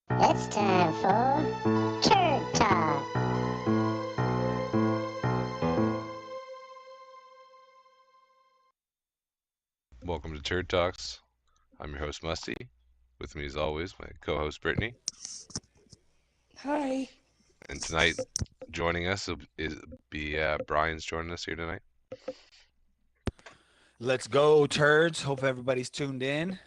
It's time for Turd Talk. Welcome to Turd Talks. I'm your host Musty. With me, as always, my co-host Brittany. Hi. And tonight, joining us is be Brian's joining us here tonight. Let's go, turds. Hope everybody's tuned in.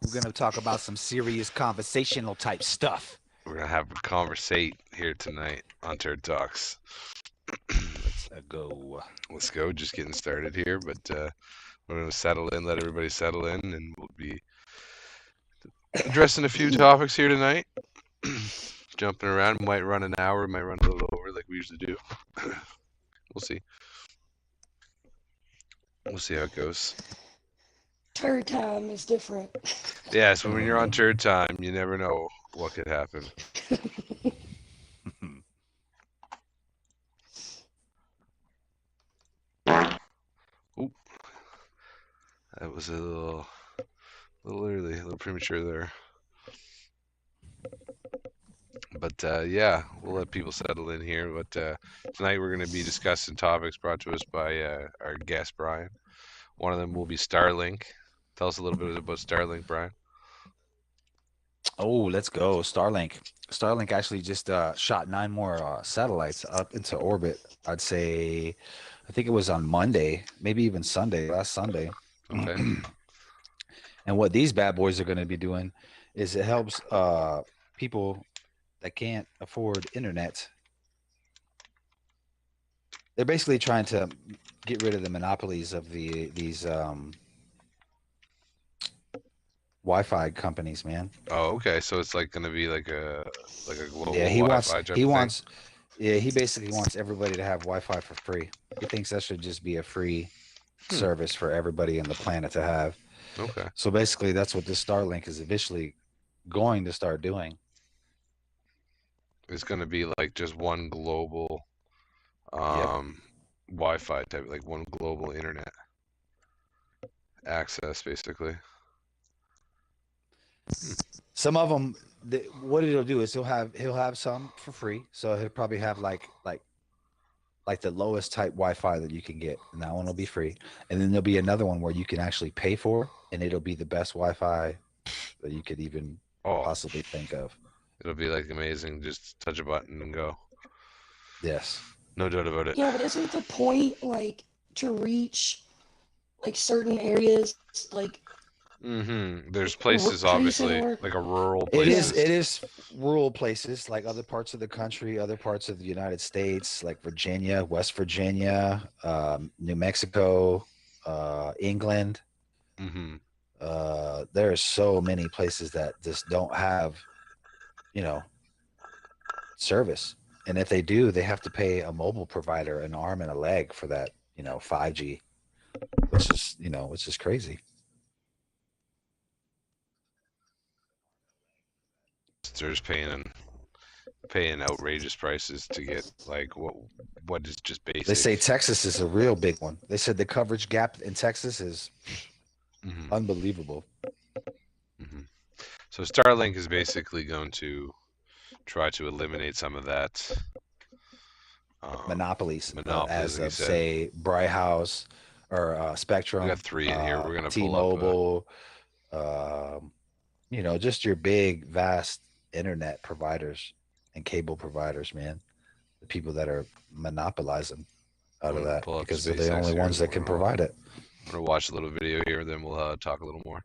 We're going to talk about some serious conversational type stuff. We're gonna have a conversate here tonight on Turd Talks. Let's go. Let's go. Just getting started here, but we're gonna settle in, let everybody settle in, and we'll be addressing a few topics here tonight. Jumping around, might run an hour, might run a little over like we usually do. We'll see. We'll see how it goes. Turd time is different. Yeah, so when you're on Turd Time, you never know what could happen. Oop, that was a little early, a little premature there. But yeah, we'll let people settle in here. But tonight we're going to be discussing topics brought to us by our guest Brian. One of them will be Starlink. Tell us a little bit about Starlink, Brian. Oh, let's go. Starlink. Starlink actually just shot 9 more satellites up into orbit. I think it was on Monday, maybe even Sunday, last Sunday. Okay. And what these bad boys are going to be doing is it helps people that can't afford internet. They're basically trying to get rid of the monopolies of these Wi-Fi companies, man. Oh, okay. So it's like going to be like a global Yeah, Wi-Fi type of thing. he basically wants everybody to have Wi-Fi for free. He thinks that should just be a free service for everybody on the planet to have. Okay. So basically, that's what this Starlink is eventually going to start doing. It's going to be like just one global Yep. Wi-Fi type, like one global internet access, basically. Some of them, what it'll do is he'll have some for free. So he'll probably have like the lowest type Wi-Fi that you can get, and that one will be free. And then there'll be another one where you can actually pay for, and it'll be the best Wi-Fi that you could even Oh, possibly think of. it'll be like amazing. Just touch a button and go. Yes. No doubt about it. Yeah, but isn't the point like to reach like certain areas like There's places, pretty obviously, similar? like a rural It is places. it is rural places like other parts of the country, other parts of the United States, like Virginia, West Virginia, New Mexico, England. Mm-hmm. There are so many places that just don't have, you know, service. And if they do, they have to pay a mobile provider an arm and a leg for that, 5G, which is crazy. They're just paying outrageous prices to get like what is just They say basic. Texas is a real big one. They said the coverage gap in Texas is Mm-hmm. unbelievable. Mm-hmm. So Starlink is basically going to try to eliminate some of that Monopolies, monopolies, as like you of said. say House or We got Spectrum, three in here. We're gonna pull up. T-Mobile, um, just your big, vast internet providers and cable providers, man. The people that are monopolizing I'm out of gonna that pull up because they're the SpaceX only here, ones and that can provide it. we're gonna watch a little video here, then we'll talk a little more.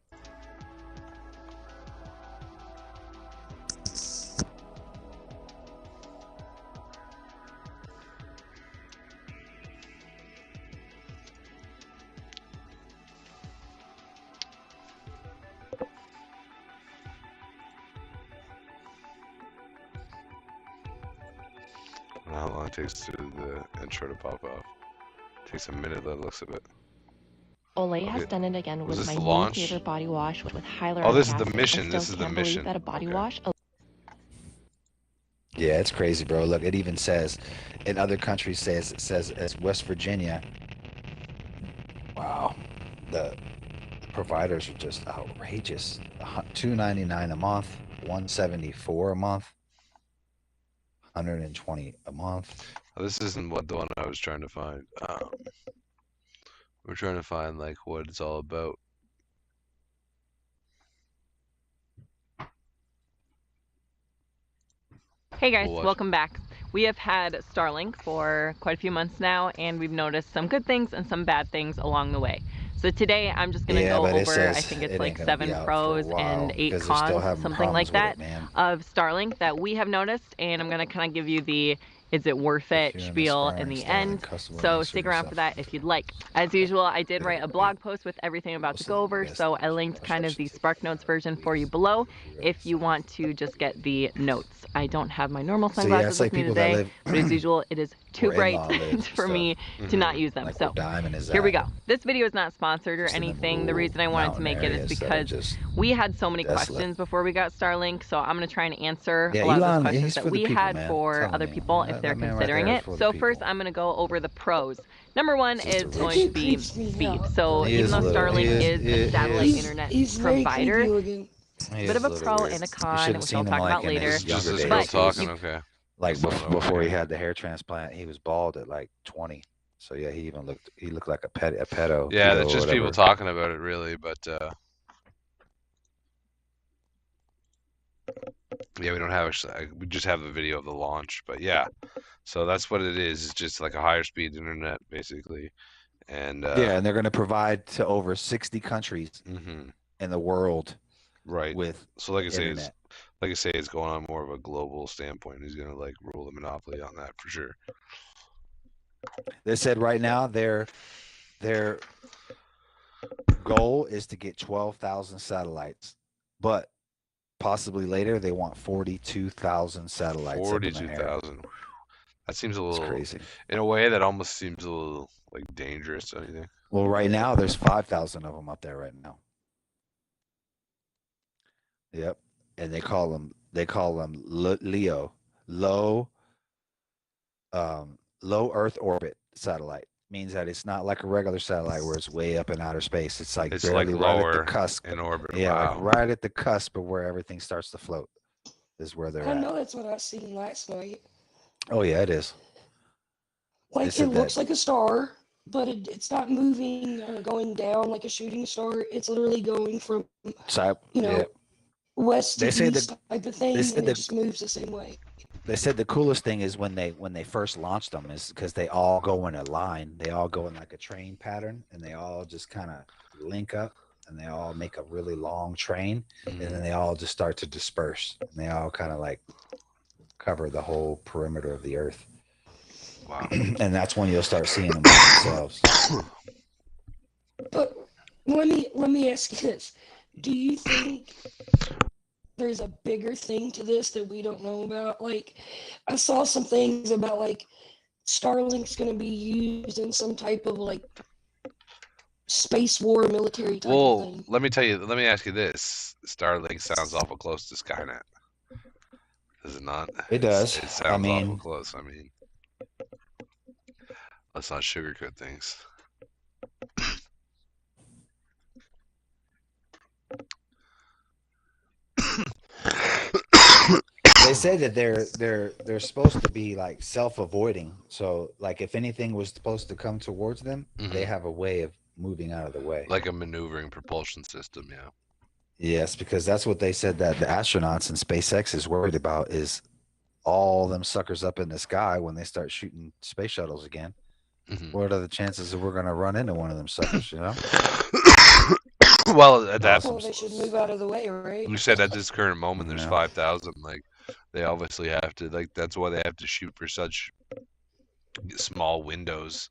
I don't know how long it takes to the intro to pop up. It takes a minute by the looks of it. Olay Okay. has done it again Was with this my the new launch? favorite body wash with hyaluronic Oh, this is acid. the mission. I This still is the can't believe mission. that a body Okay. wash Yeah, it's crazy, bro. Look, it even says in other countries it says as West Virginia. Wow, the providers are just outrageous. $2.99 a month. 174 a month, 120 a month. Oh, this isn't what the one I was trying to find. We're trying to find like what it's all about. Hey guys, We'll watch welcome back. We have had Starlink for quite a few months now, and we've noticed some good things and some bad things along the way. So today I'm just going to go but it over, says I think it's it like ain't gonna be 7 out for a pros while and 8 because they're still cons, having something like problems with that, it, man. of Starlink that we have noticed, and I'm going to kind of give you the is it worth If it you're an spiel in aspiring the Starlink end. customer, So make stick sure around for that if you'd like. As usual, I did write a blog post with everything I'm about to go over, so I linked kind of the Spark Notes version for you below if you want to just get the notes. I don't have my normal So yeah, sunglasses it's like with me people that today, live but as usual, it is too where bright in-law lives and for stuff. me to not use them. Like So where Diamond is here we at. go. This video is not sponsored or Just in them anything. The little reason I wanted to mountain make it is areas that are because just we had so many desolate. questions before we got Starlink, so I'm going to try and answer Yeah, a lot of those Elon, questions he's that for the we people, had man. for Telling other you. people if they're That man right considering there is it. for the So first people. I'm going to go over the pros. Number one He's just a is That going rich- to dude be creeps me speed. out. So He even is though a little. Starlink is a satellite He's internet very provider, creepy looking. He bit is of a little pro weird. and a You con, should have which I'll seen him talk like about in later. his Just younger this days. girl But talking, you okay. Like That's all I know, before he okay. had the hair transplant, he was bald at like 20. So yeah, he looked like a pedo. Yeah, Pedo that's or just people whatever. talking about it, really. But yeah, we don't have we just have a video of the launch. But yeah, so that's what it is. It's just like a higher speed internet, basically. And Yeah, and they're going to provide to over 60 countries mhm, in the world right. with So like I say, internet. it's going on more of a global standpoint. He's gonna like rule the monopoly on that for sure. They said right now their goal is to get 12,000 satellites, but possibly later they want 42,000 satellites up in the air. 42,000. That seems a It's little, crazy. in a way, that almost seems a little like dangerous. Don't you think? Well, right now there's 5,000 of them up there right now. Yep, and they call them LEO, low Earth orbit satellite. Means that it's not like a regular satellite where it's way up in outer space. It's like It's barely like right at the lower cusp. in orbit. Yeah, Wow. like right at the cusp of where everything starts to float is where they're I at. know that's what I seen last night. Oh yeah, it is. They Like it said looks that. like a star, but it's not moving or going down like a shooting star. It's literally going from So, you know yeah, west to They say east that- type of thing, said and that- it just moves the same way. they said the coolest thing is when they first launched them is because they all go in a line. They all go in like a train pattern, and they all just kind of link up, and they all make a really long train, and then they all just start to disperse, and they all kind of like cover the whole perimeter of the Earth. Wow. And that's when you'll start seeing them by themselves. But let me ask you this: do you think there's a bigger thing to this that we don't know about? Like, I saw some things about like Starlink's going to be used in some type of like space war military type of Well, thing. let me ask you this. Starlink sounds awful close to Skynet. Does it not? It does. It sounds I awful mean, close. I mean, let's not sugarcoat things. they say that they're supposed to be like self-avoiding. So like if anything was supposed to come towards them, they have a way of moving out of the way. Like a maneuvering propulsion system, yeah. Yes, because that's what they said that the astronauts in SpaceX is worried about is all them suckers up in the sky when they start shooting space shuttles again. What are the chances that we're going to run into one of them suckers, you know? Well, that's Well, they should move out of the way, right? you said at this current moment there's Yeah. 5,000. Like they obviously have to, like that's why they have to shoot for such small windows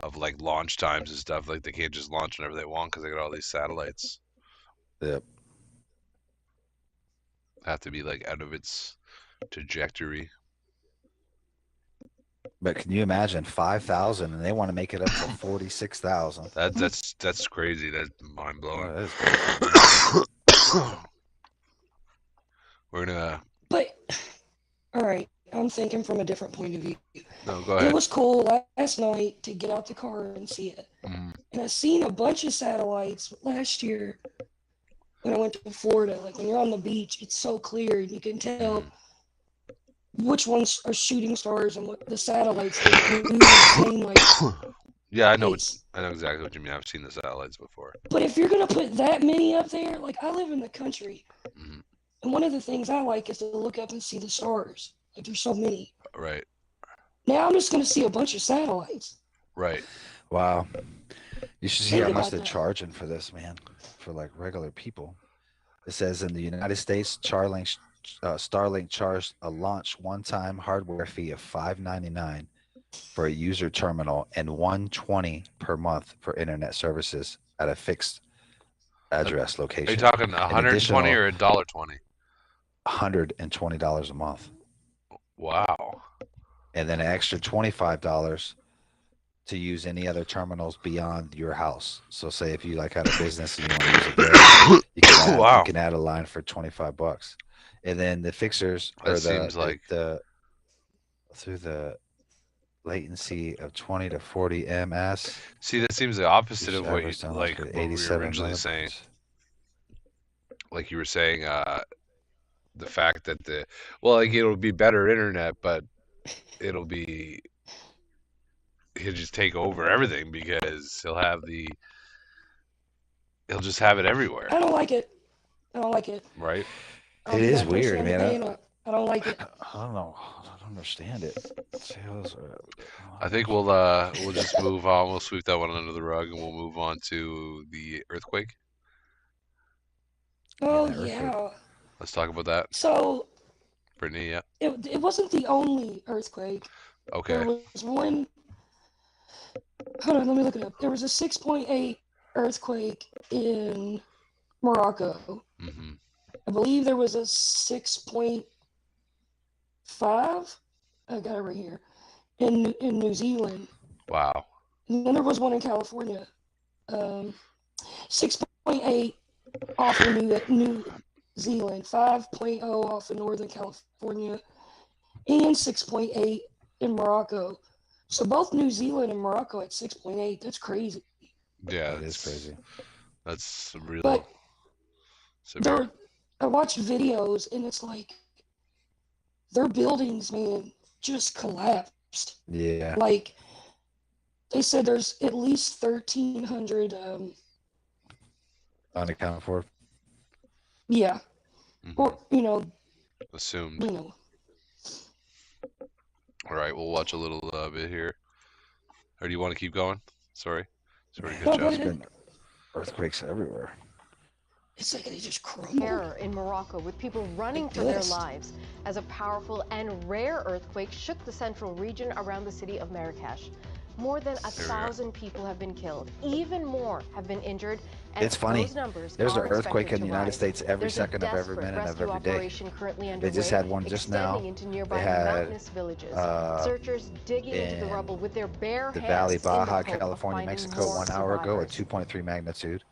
of like launch times and stuff. Like they can't just launch whenever they want because they got all these satellites. Yep. Have to be like out of its trajectory. But can you imagine 5,000 and they want to make it up to 46,000? That's crazy. That's mind blowing. Oh, that is crazy. We're gonna. But all right, I'm thinking from a different point of view. No, go It ahead. was cool last night to get out the car and see it. Mm. And I seen a bunch of satellites last year when I went to Florida. Like when you're on the beach, it's so clear and you can tell which ones are shooting stars and what the satellites that move at the same like Yeah, I know. pace. I know exactly what you mean. I've seen the satellites before. But if you're gonna put that many up there, like I live in the country, Mhm. and one of the things I like is to look up and see the stars. Like there's so many. Right. Now I'm just gonna see a bunch of satellites. Right. Wow. You should see Think how much about they're that. charging for this, man. For like regular people. It says in the United States, Starlink charged a launch one-time hardware fee of $5.99 for a user terminal and $120 per month for internet services at a fixed address Are you location. talking An 120 additional or $1.20? $120 a month. Wow. And then an extra $25 to use any other terminals beyond your house. So say if you like had a business and you want to use it there, you Wow. can add a line for $25. And then the fixers That or seems like through the latency of 20 to 40 ms. See, that seems the opposite of what you Average download like speed, what we were 87 originally saying. megabytes. Like you were saying, the fact that like it'll be better internet, but he'll just take over everything because he'll just have it everywhere, I don't like it. I don't like it. right? I'll It be is that person weird, on the man. panel. I don't like it. I don't know. I don't understand it. Sales I think we'll just move on. We'll sweep that one under the rug, and we'll move on to the earthquake. Oh that earthquake. yeah. Let's talk about that, So Brittany. Yeah. it wasn't the only earthquake. Okay. There was one. Hold on, let me look it up. There was a 6.8 earthquake in Morocco. Mm-hmm. I believe there was a 6.5. I got it right here. In New Zealand. Wow. And then there was one in California. 6.8 off of New Zealand, 5.0 off of Northern California, and 6.8 in Morocco. So both New Zealand and Morocco at 6.8. That's crazy. Yeah, That is crazy. That's real But severe. I watched videos and it's like their buildings, man, just collapsed. Yeah. Like they said, there's at least 1,300. Unaccounted for. Yeah, Mhm. or Assumed. you know. All right, we'll watch a little bit here. Or do you want to keep going? Sorry to Man, cut No, you go off. ahead. been earthquakes everywhere. It's like they just crumbled. Terror in Morocco, with people running Like for their this. lives as a powerful and rare earthquake shook the central region around the city of Marrakesh. More than 1,000 people have been killed. Even more have been injured. And It's funny. those numbers There's an are earthquake expected in the to United rise. States every There's second a of every desperate minute of rescue every day. operation currently They underway, just had one just now. extending into nearby They had, mountainous villages. Searchers digging into the in rubble with their bare The hands Valley, in the Baja, hope of California, finding Mexico, more 1 hour ago at survivors. 2.3 magnitude.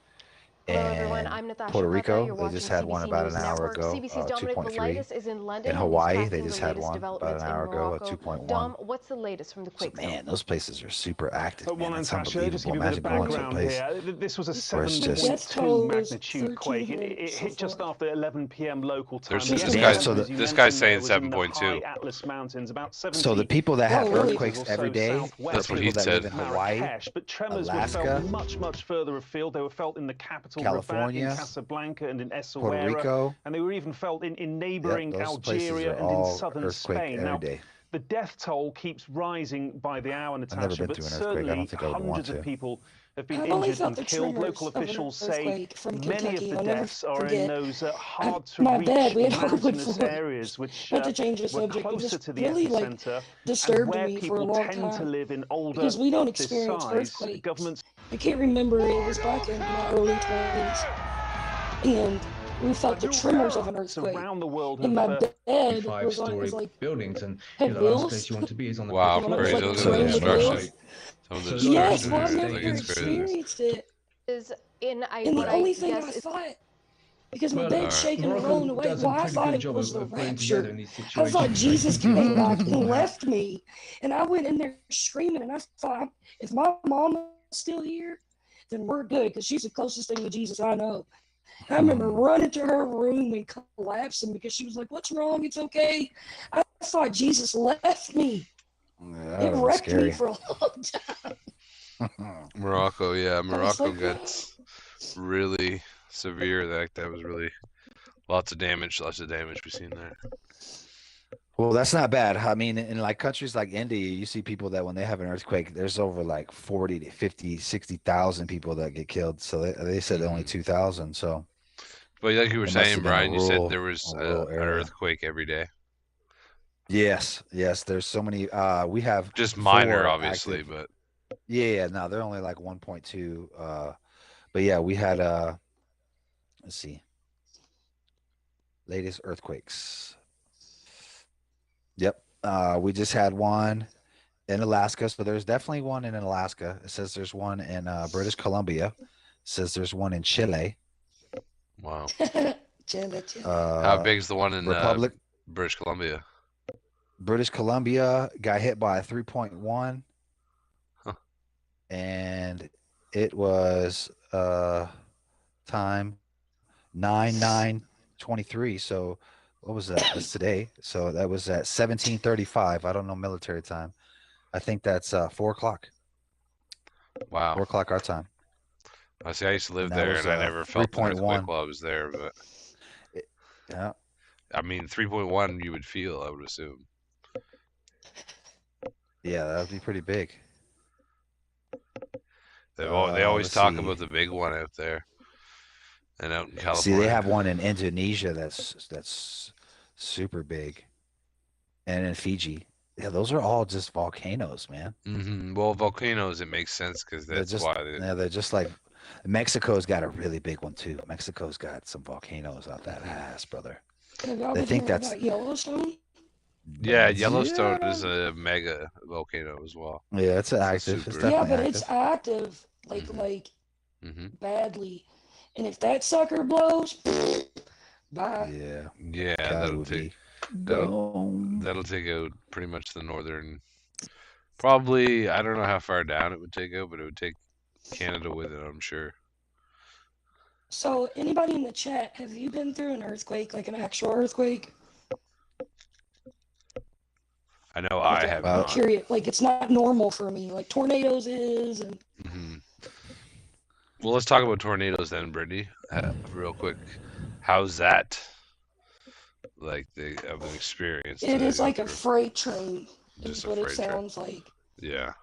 Hello everyone, And I'm Natasha Puerto Pata. Rico, You're they watching just had one CBC about News an hour Network. ago, CBC's Dominic 2.3. Velitis is in London. In and he's Hawaii, they tracking just the had latest one about developments an in hour ago at Morocco. 2.1. Dom, what's the latest from the So quake zone? man, those places are super active, Well, man. That's Natasha, just unbelievable. give you a bit Imagine of going to a background place. here. This was a where it's just- Death 7.2 toll is magnitude quake. 1,300 It so hit just far. after 11 p.m. local time. There's The this Damn, guy's so epicenter, as you this guy's saying mentioned, there, was in the 7.2. high Atlas Mountains, about 70 So the people that have Oh, really? earthquakes kilometers or every so day, southwest That's what of he people that live said. in Hawaii, Marrakesh, but tremors Alaska, were felt much further afield. They were felt in the capital Rabat, California, in Casablanca, and in Puerto Essaouira, Rico. and they were even felt in Yep, neighboring those places Algeria are and in all southern earthquake Spain. every Now, day. the death toll keeps rising by the hour, I've never Natasha, been but through an earthquake. I certainly don't think I would want hundreds to. of people have been I've only injured felt and the killed. tremors Local of an officials say earthquake from many of Kentucky. the I'll never deaths are in forget. those My hard-to-reach bad. We had hardwood mountainous floors. areas which Not to change the were subject, but closer this to the really epicenter, and disturbed where me for a people long tend to time live in older, because we don't this experience size. earthquakes. Governments I can't remember. It was back in my early 20s, and we felt the tremors of an earthquake. around the world And my have bed was five-story like buildings, and had the last wheels. place you want to be is on the Wow, fifth When it floor. was crazy. like Look at the terrain with Yeah, wheels. Some of the So destruction Yes, well, I've there, never like it's crazy. experienced it. Is in I, And the what only I thing I guess is thought, because my Well, bed's Alright. shaking and Morocco rolling away, does a well, I pretty thought good it job was the of putting together rapture. in these I situations. thought Jesus right? came back and left me. And I went in there screaming, and I thought, if my mama's still here, then we're good, because she's the closest thing to Jesus I know. I remember running to her room and collapsing because she was like, "What's wrong? It's okay." I thought Jesus left me. Yeah, It that was wrecked me scary. for a long time. Morocco, yeah, I was Morocco like, gets really severe. That was really lots of damage we've seen there. Well, that's not bad. I mean, in like countries like India, you see people that when they have an earthquake, there's over like 40 to 50, 60,000 people that get killed. So they said only 2,000. So But like you were it must saying, have been a Brian, you said rural, there was a rural an area. earthquake every day. Yes, yes. There's so many. We have Just minor, 4 obviously, active. but Yeah, no, they're only like 1.2. But yeah, we had let's see, latest earthquakes. Yep. We just had one in Alaska. So there's definitely one in Alaska. It says there's one in British Columbia. It says there's one in Chile. wow. Chile. How big's the one in Republic, British Columbia? British Columbia got hit by a 3.1, Huh. and it was time 9/9/23. So what was that? That's today. So that was at 17:35. I don't know military time. I think that's 4 o'clock. Wow. 4 o'clock our time. I see. I used to live And that there, was and I never felt an earthquake 3.1. while I was there. But Yeah. I mean, 3.1 you would feel, I would assume. Yeah, that would be pretty big. They always Let's talk see. about the big one out there, and out in California. See, they have one in Indonesia that's super big, and in Fiji. Yeah, those are all just volcanoes, man. Well, volcanoes, it makes sense because They're that's just why. they're just like Mexico's got a really big one too. Mexico's got some volcanoes out that ass, brother. Have y'all They been think hearing that's about Yellowstone? Yeah, Yellowstone Yeah. is a mega volcano as well. Yeah, it's active. It's super- Yeah, definitely but active. it's active, like hmm badly. And if that sucker blows, bye. Yeah, Yeah, Cal that'll would take be that'll gone. that'll take out pretty much the northern. Probably, I don't know how far down it would take out, but it would take Canada with it, I'm sure. So, anybody in the chat, have you been through an earthquake, like an actual earthquake? I know I have I'm not. curious. Like, it's not normal for me. Like tornadoes is, and Well, let's talk about tornadoes then, Brittany. Real quick, how's that? Like of an experience? it to is go like a through? freight train. Just Is a what it freight train. sounds like. Yeah.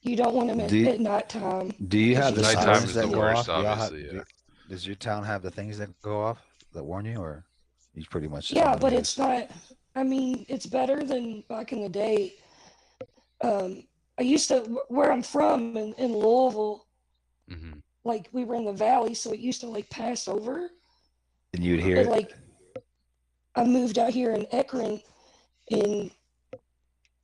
You don't want them Do- at nighttime. Do you have the Nighttime sirens is that the go worst, off? Do y'all have- obviously. Yeah. Does your town have the things that go off that warn you, or you pretty much? just Yeah, on the but news? it's not. I mean, it's better than back in the day. I used to where I'm from in Louisville. Like we were in the valley, so it used to like pass over. And you'd hear But it. like, I moved out here in Ekron, and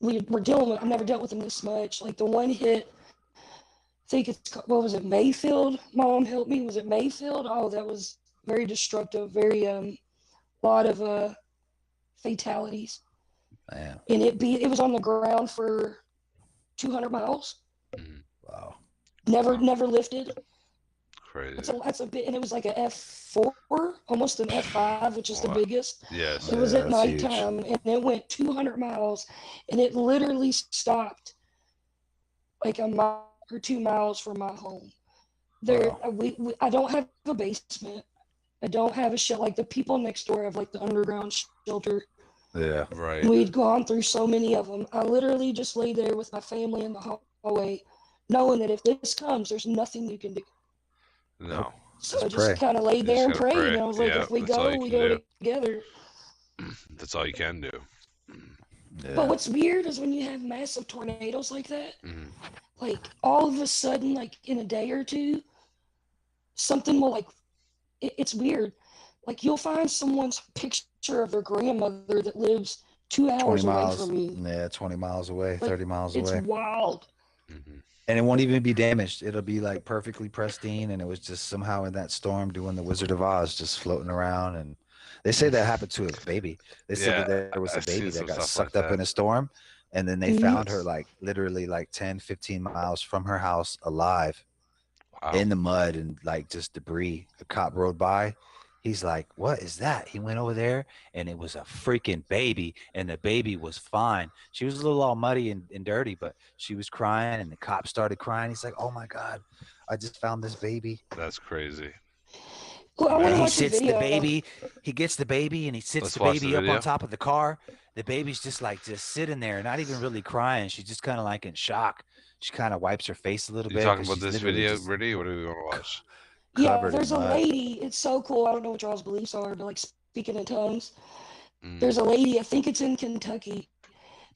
we're dealing with. I've never dealt with them this much. Like the one hit. I think it's what was it, Mayfield? Mom helped me. Was it Mayfield? Oh, that was very destructive. Very lot of fatalities. Man, And it was on the ground for 200 miles. wow. Never lifted. Crazy. That's a bit, and it was like a F4, almost an F5, which is the Wow. biggest. Yes. It was Yeah, at that's huge. nighttime, and it went 200 miles, and it literally stopped like a mile or 2 miles from my home. There, Wow. I don't have a basement. I don't have a shelter. Like the people next door have like the underground shelter. Yeah. Right. We'd gone through so many of them. I literally just lay there with my family in the hallway, knowing that if this comes, there's nothing you can do. No. So Just I just pray. kind of laid You there just and gotta prayed. pray. And I was like, Yeah, if we that's all go, you we can go do. together. That's all you can do. Yeah. But what's weird is when you have massive tornadoes like that, Mhm. like all of a sudden, like in a day or two, something will like, it's weird. Like you'll find someone's picture of their grandmother that lives 2 20 hours away miles. from me. Yeah, 20 miles away, Like, 30 miles it's away. wild. And it won't even be damaged. It'll be like perfectly pristine, and it was just somehow in that storm doing the Wizard of Oz, just floating around. And they say that happened to a baby. They said that there was a I've baby seen that some got stuff sucked like up in that. a storm, and then they Mhm. found her like literally like 10, 15 miles from her house alive. Wow. in the mud and like just debris. A cop rode by. He's like, "What is that?" He went over there, and it was a freaking baby, and the baby was fine. She was a little all muddy and dirty, but she was crying, and the cop started crying. He's like, "Oh my God, I just found this baby." That's crazy. Well, I want And to he watch the sits the video. baby. He gets the baby, and he sits Let's the watch the baby up video. on top of the car. The baby's just sitting there, not even really crying. She's just kind of like in shock. She kind of wipes her face a little You bit. talking 'cause about she's this literally video, just Brittany? What do we want to watch? Yeah, covered in there's a mud. lady. It's so cool. I don't know what y'all's beliefs are, but like speaking in tongues. Mm. There's a lady. I think it's in Kentucky.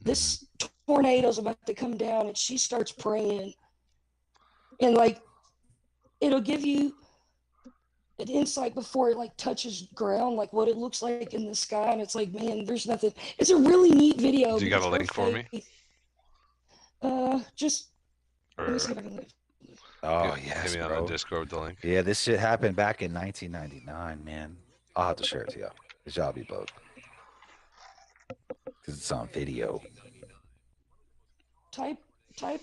This tornado's about to come down, and she starts praying, and like it'll give you an insight before it like touches ground, like what it looks like in the sky. And it's like, man, there's nothing. It's a really neat video. Do you got because a her link for me? Just let me Or see if I can. Oh hit yes, me on bro. the Discord with the link. Yeah, this shit happened back in 1999, man. I'll have to share it to y'all. Cause y'all be both. Cause it's on video. Type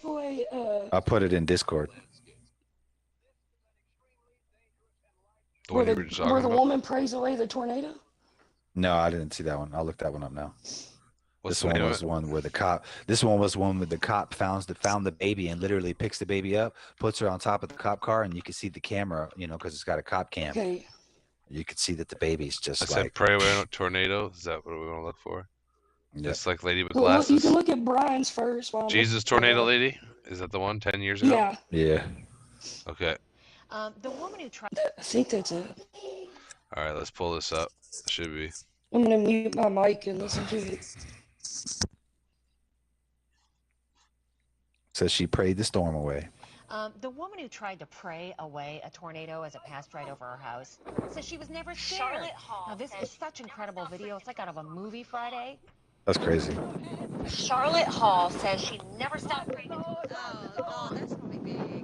away. I'll put it in Discord. The Where one you were just talking where the about? woman prays away the tornado. No, I didn't see that one. I'll look that one up now. What's This the one name of was it? the one where the cop. This one was one where the cop found the baby and literally picks the baby up, puts her on top of the cop car, and you can see the camera, because it's got a cop cam. Okay. You can see that the baby's just I said like. pray away a tornado. Is that what we want to look for? Yeah. It's like lady with Well, you glasses. can look at Brian's first. While I'm Jesus looking it tornado up. lady? Is that the one 10 years ago? Yeah, Yeah. Okay. The woman who tried. I think that's it. All right, let's pull this up. It should be. I'm gonna mute my mic and listen to it. So she prayed the storm away. The woman who tried to pray away a tornado as it passed right over her house says she was never scared. Now, this is such incredible video. It's like out of a movie Friday. That's crazy. Charlotte Hall says she never stopped praying. Oh, that's really big.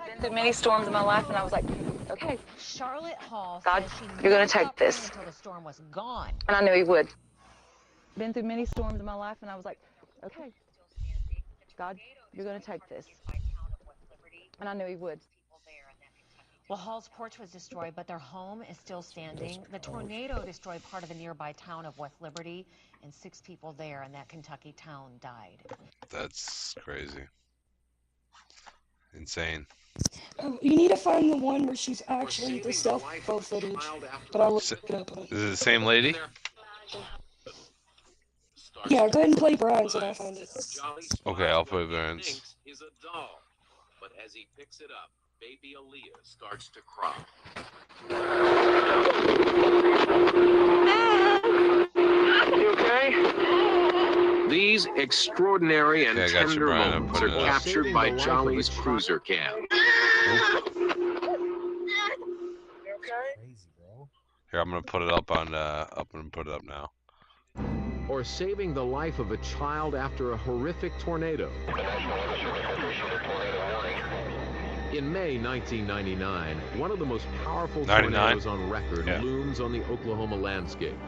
Been through many storms in my life, and I was like, okay, Charlotte Hall God, says she you're gonna never take stopped praying this. until the storm was gone. and I knew he would. Been through many storms in my life, and I was like, okay, God, you're gonna take this. And I knew he would. Well, Hall's porch was destroyed, but their home is still standing. The tornado destroyed part of the nearby town of West Liberty, and 6 people there in that Kentucky town died. That's crazy. Insane. You need to find the one where she's actually the cell phone footage, but I'll look it up. Is it the same lady? Yeah, go ahead and play Brian's and I'll find it. Okay, I'll put Brian's. Is a doll, but as he picks it up, baby Aaliyah starts to cry. You okay? These extraordinary and Okay, I got you, tender Brian. I'm moments are putting it up. captured by Jolly's cruiser cam. Crazy, bro. Here, I'm gonna put it up on. I'm gonna put it up now. Or saving the life of a child after a horrific tornado. In May 1999, one of the most powerful 99? tornadoes on record Yeah. looms on the Oklahoma landscape.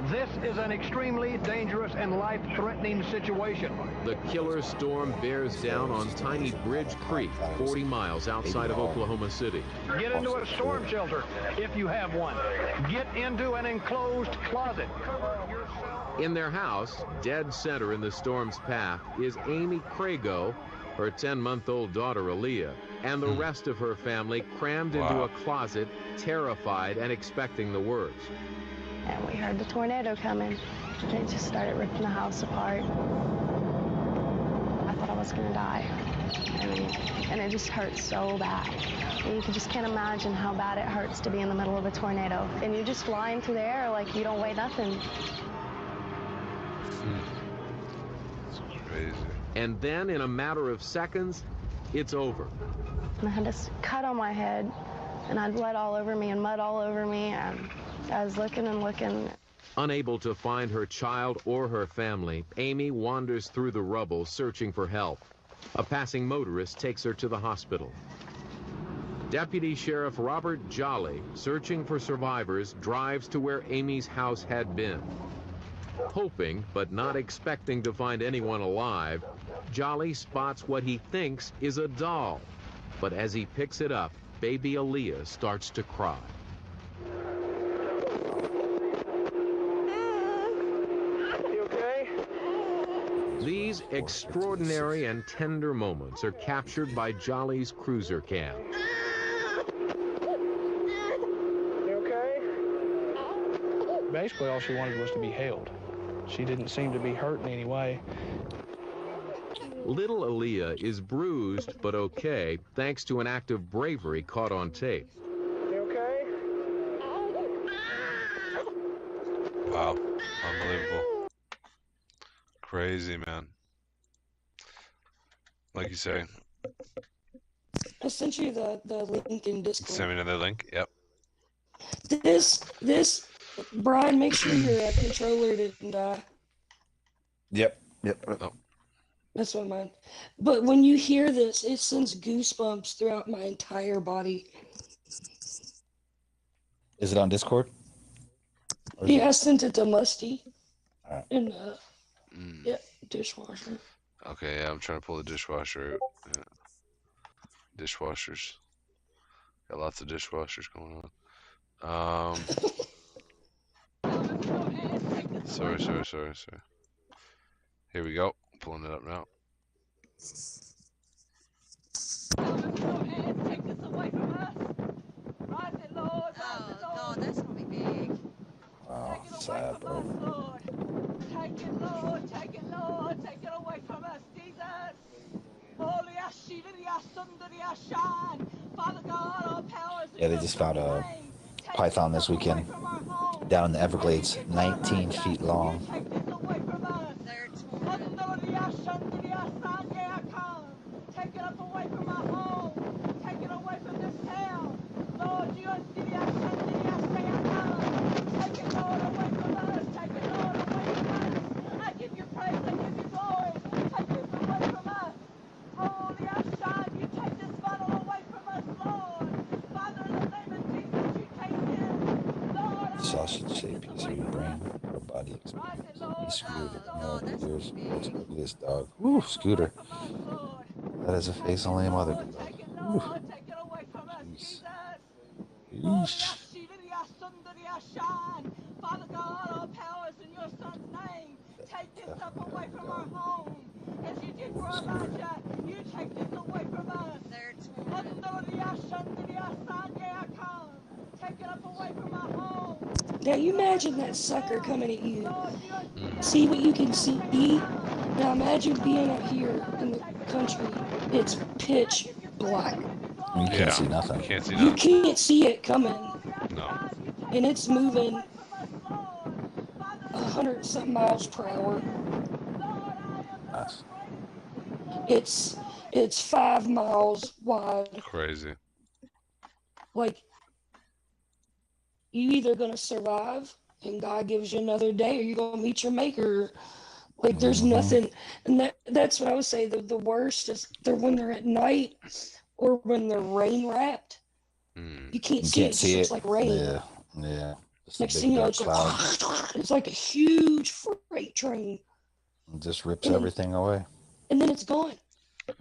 This is an extremely dangerous and life-threatening situation. The killer storm bears down on tiny Bridge Creek, 40 miles outside of Oklahoma City. Get into a storm shelter if you have one. Get into an enclosed closet. In their house, dead center in the storm's path, is Amy Crago, her 10-month-old daughter Aaliyah, and the rest of her family crammed into Wow. a closet, terrified and expecting the worst. And we heard the tornado coming, and it just started ripping the house apart. I thought I was gonna die. I mean, and it just hurt so bad. And you just can't imagine how bad it hurts to be in the middle of a tornado. And you're just flying through the air like you don't weigh nothing. Crazy. And then, in a matter of seconds, it's over. And I had this cut on my head, and I had blood all over me and mud all over me, and I was looking and looking. Unable to find her child or her family, Amy wanders through the rubble searching for help. A passing motorist takes her to the hospital. Deputy Sheriff Robert Jolly, searching for survivors, drives to where Amy's house had been. Hoping, but not expecting to find anyone alive, Jolly spots what he thinks is a doll. But as he picks it up, baby Aaliyah starts to cry. You okay? These extraordinary and tender moments are captured by Jolly's cruiser cam. You okay? Basically, all she wanted was to be held. She didn't seem to be hurt in any way. Little Aaliyah is bruised but okay, thanks to an act of bravery caught on tape. You okay? Wow. Unbelievable. Crazy, man. Like you say. I sent you the link in Discord. Send me another link. Yep. This, Brian, make sure your controller didn't die. Yep. Oh. That's what mine. But when you hear this, it sends goosebumps throughout my entire body. Is it on Discord? Yeah, I sent it to Musty. All right. And yeah, dishwasher. Okay, yeah, I'm trying to pull the dishwasher out. Yeah. Dishwashers. Got lots of dishwashers going on. Sorry. Here we go. Pulling it up now. Oh God, that's gonna be big. Oh, sad, bro. Take it, Lord, take it, Lord, take it away from us, Jesus. Holy Father God, all powers. Yeah, they just found a python this weekend down in the Everglades, 19 feet long. Take it up away from our home. Take it away from this town. Lord, you are Take it, Lord, away from us. Take it, Lord, away from us. I give you praise, I give you glory. Take it away from us. Holy Ashan, you take this battle away from us, Lord. Father, in the name of Jesus, you take it. Lord, Sausage shaped piece of your brain or body experience. He screwed it. No, yours looks ugliest dog. Ooh, Scooter. That is a face only a mother could love. Ooh. Jeez. Yeesh. Father God, all powers in your son's name. Take this stuff away from our home. As you did for Elijah, you take this away from us. Take it up away from our home. Now you imagine that sucker coming at you. See what you can see. Now imagine being out here in the country. It's pitch black. You can't see nothing. Can't see You nothing. can't see it coming. No. And it's moving 100-something miles per hour. Nice. It's 5 miles wide. Crazy. Like, you either gonna survive and God gives you another day, or you're gonna meet your maker. Like, there's nothing. And that's what I would say. The worst is when they're at night or when they're rain wrapped. You can't see it. It just looks like rain. Yeah. Just Next thing you know, it's like a huge freight train. It just rips everything away. And then it's gone.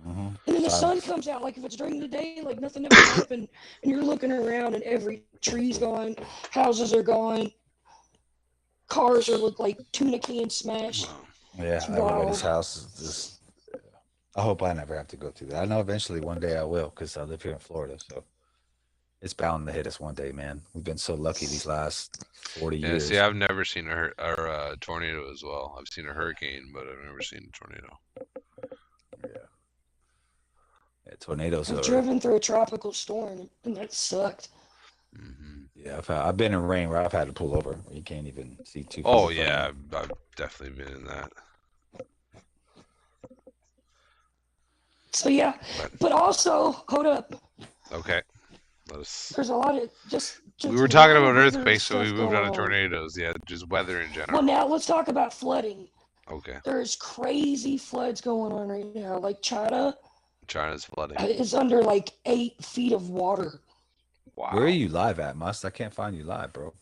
Mm-hmm. And then the sun comes out, like if it's during the day, like nothing ever happened. And you're looking around and every tree's gone, houses are gone, cars are like tuna cans smashed. Yeah, everybody's house is just. I hope I never have to go through that. I know eventually one day I will, because I live here in Florida, so it's bound to hit us one day, man. We've been so lucky these last 40 years. See, I've never seen a tornado as well. I've seen a hurricane, but I've never seen a tornado. Yeah, tornadoes I've are. driven through a tropical storm, and that sucked. Yeah, I've been in rain where I've had to pull over. You can't even see 2 feet. Oh yeah, I've definitely been in that. So yeah, but also hold up. Okay, let's. There's a lot of just We were talking about weather earthquakes, so we stuff moved on to going tornadoes. Yeah, just weather in Well, general. now let's talk about flooding. Okay, There's crazy floods going on right now. Like China China's flooding. is under like 8 feet of water. Wow. Where are you live at, Must? I can't find you live, bro.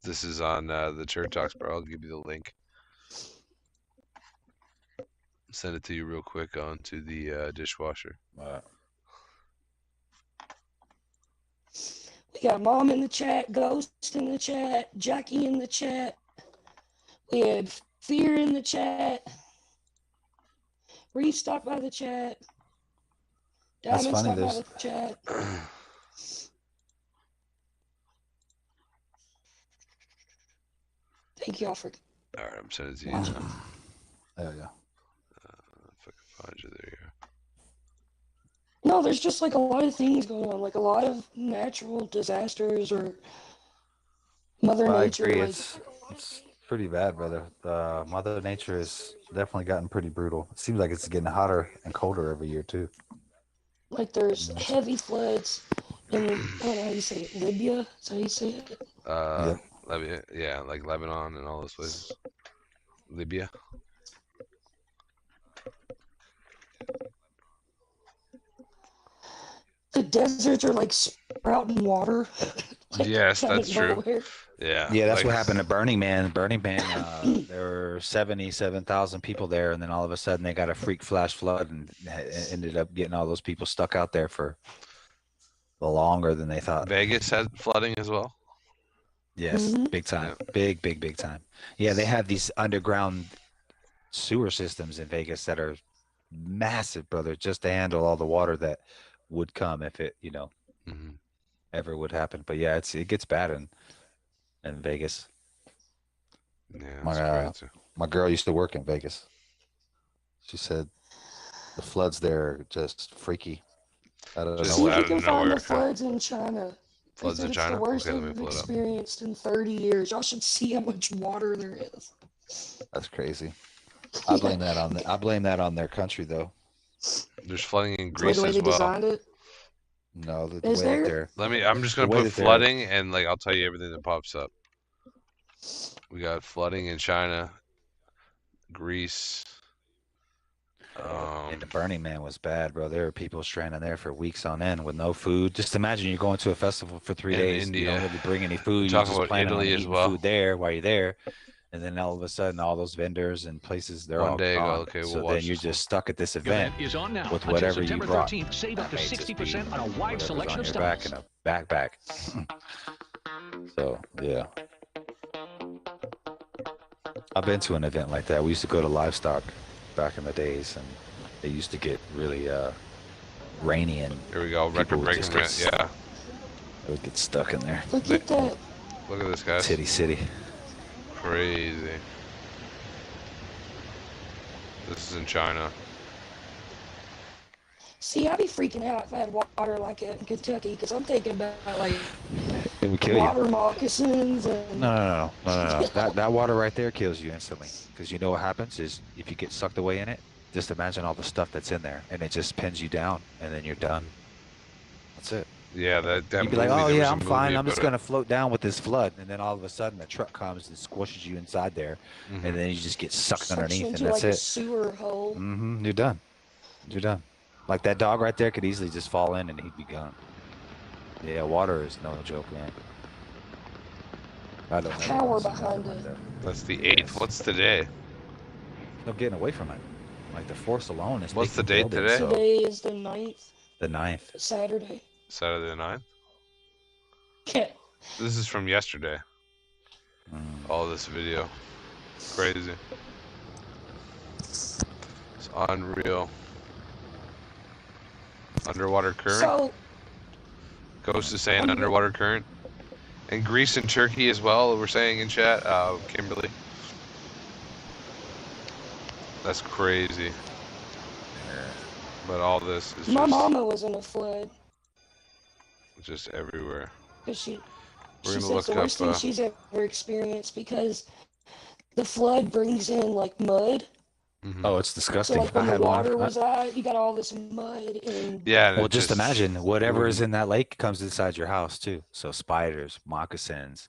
This is on the Turd Talks, bro. I'll give you the link. Send it to you real quick onto the dishwasher. We got Mom in the chat, Ghost in the chat, Jackie in the chat. We had Fear in the chat. Reef stopped by the chat. That's Diamond funny. stopped by There's the chat. Thank y'all for Alright, I'm sending it to you. watching. there we go. If I can find you, there you go. No, there's just like a lot of things going on, like a lot of natural disasters or Mother I Nature. agree. Like, It's pretty bad, brother. Mother Nature has definitely gotten pretty brutal. It seems like it's getting hotter and colder every year too. like there's heavy floods in, I don't know how you say it, Libya? Is that how you say it? Yep. Libya, yeah, like Lebanon and all those places. Libya. The deserts are like sprouting water. like, Yes, out of that's true. nowhere. Yeah. Yeah, that's like, what happened to Burning Man. Burning Man, there were 77,000 people there, and then all of a sudden they got a freak flash flood and ended up getting all those people stuck out there for longer than they thought. Vegas had flooding as well. Yes, big time. Big time. Yeah, they have these underground sewer systems in Vegas that are massive, brother, just to handle all the water that would come if it, ever would happen. But yeah, it gets bad in Vegas. Yeah, my girl used to work in Vegas. She said the floods there are just freaky. Out of See if nowhere. you can find the floods in China. Floods in It's China? the worst Okay, let me they've pull it up. experienced in 30 years. Y'all should see how much water there is. That's crazy. I blame that on their country though. There's flooding in The Greece way as they well. designed it. No, the Is way that there? they're I'm just gonna the way put that they're- flooding and like I'll tell you everything that pops up. We got flooding in China, Greece. And the Burning Man was bad, bro. There were people stranded there for weeks on end with no food. Just imagine you're going to a festival for 3 In days. India. You don't really bring any food. Talking You just about plan on Italy as eating well. food there while you're there. And then all of a sudden, all those vendors and places, they're One all day ago, gone. okay, we'll so watch then you're this just stuck at this event Is on now. with Until whatever you September brought. 13th, save up to That may just 60% be on a wide whatever's selection on of your back in styles. a backpack. So, yeah. I've been to an event like that. We used to go to Livestock back in the days, and they used to get really rainy and here we go, people record would breaking. just get Yeah. They would get stuck in there. Look at that. Look at this, guys. Titty City. Crazy. This is in China. See, I'd be freaking out if I had water like that in Kentucky, because I'm thinking about like It would kill you. water moccasins and No. That water right there kills you instantly. Because you know what happens is if you get sucked away in it, just imagine all the stuff that's in there, and it just pins you down, and then you're done. That's it. Yeah, that You'd be movie, like, oh there was yeah, a I'm fine. movie I'm just about it. gonna float down with this flood, and then all of a sudden a truck comes and squishes you inside there, and then you just get sucked sucks underneath, you and into that's like a it. sewer hole. You're done. You're done. Like that dog right there could easily just fall in and he'd be gone. Yeah, water is no joke, man. I don't know. Power behind it. That's the 8th. What's today? No getting away from it. Like the force alone is. What's the making date buildings, today? so- Today is the 9th, The 9th. Saturday. Saturday the 9th? Yeah. This is from yesterday. All this video. Crazy. It's unreal. Underwater current? So, Ghost is saying underwater current. And Greece and Turkey as well, we're saying in chat, Kimberly. That's crazy. But all this is my just, mama was in a flood. just everywhere. Because she We're says gonna look the worst thing up. she's ever experienced because the flood brings in like mud. Oh, it's So disgusting. like when I the had water one. was out, you got all this mud and Yeah. Well, just imagine whatever is in that lake comes inside your house too. So spiders, moccasins,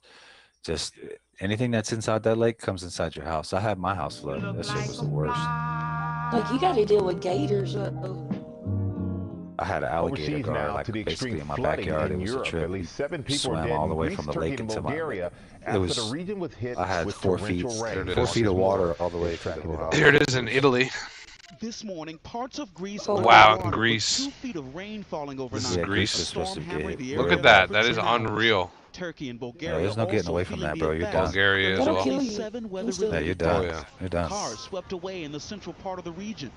just anything that's inside that lake comes inside your house. I had my house flooded. That shit was the worst. like you got to deal with gators though. I had an alligator Overseas guard now like to the basically extreme in my flooding backyard. in It was Europe. a trip. At least 7 people Swam are dead all in the way Greece, from the Turkey, lake and into my. Bulgaria It after was. the region was hit I had with 4 feet, torrential rain. 4 feet of water all the way Here through the whole house. it is in Italy. This morning, parts of Greece Oh, are Wow, in underwater, with Greece. 2 feet of rain falling overnight. This is Yeah, Greece Greece. is supposed to Hammering get. the Look area at that. for That is 10 hours. unreal. Turkey and Yeah, Bulgaria there's no getting also away from feeling that, the bro. You're effects. done. Bulgaria as That'll well. kill you 57 weather instantly. Yeah, you're relief done. Oh plans. yeah. You're done. Cars swept away in the central part of the region.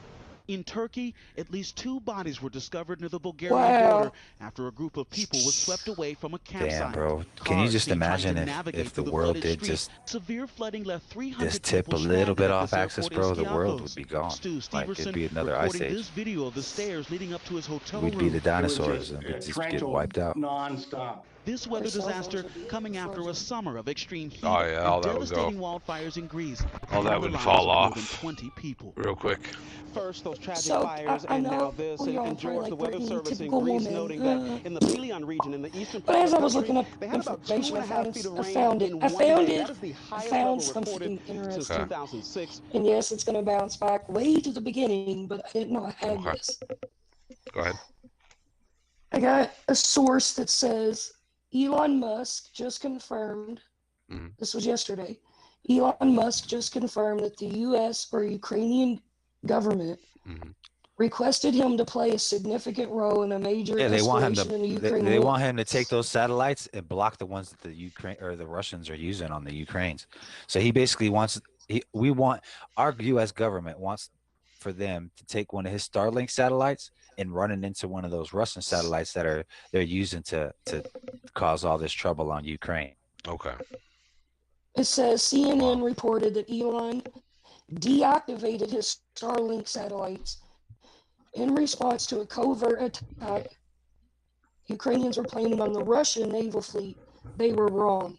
In Turkey, at least 2 bodies were discovered near the Bulgarian border Wow. after a group of people was swept away from a Damn, campsite. bro. Can you Cars just seen trying imagine to if navigate the through the world flooded did streets. just Severe flooding left 300 tip a people little stranded bit at off this axis, airport bro? in The world Skiathos. would be gone. Stu Like, Stevenson it'd be another ice recording age. this video of the stairs leading up to his hotel We'd be room. the dinosaurs and we'd just get wiped out. Non-stop. This Our weather cell phones disaster would be coming after a frozen. summer of extreme heat Oh yeah, all and that would go. devastating wildfires in Greece. All that claimed would the fall lives of more than off 20 people. real quick. First, those tragic So fires, I and now know this. y'all And probably George, like the Weather Brittany, Service in typical Greece, woman. noting that in the Pelion region, in the eastern But part as of I the was country, looking up they had about information, 2.5 feet of I rain found in it. one day. That is the I highest found level recorded something since interesting. 2006. And yes, it's going to bounce back way to the beginning, but I didn't know I had Okay. this. Go ahead. I got a source that says Elon Musk just confirmed, Mhm. this was yesterday, Elon Musk just confirmed that the U.S. or Ukrainian government Mhm. requested him to play a significant role in a major Yeah, they want him escalation in the to. Ukraine They war. want him to take those satellites and block the ones that the Ukraine or the Russians are using on the Ukraines. So he basically wants. We want our U.S. government wants for them to take one of his Starlink satellites and run it into one of those Russian satellites that they're using to cause all this trouble on Ukraine. Okay. It says CNN reported that Elon deactivated his Starlink satellites in response to a covert attack Ukrainians were planning on the Russian naval fleet. They were wrong.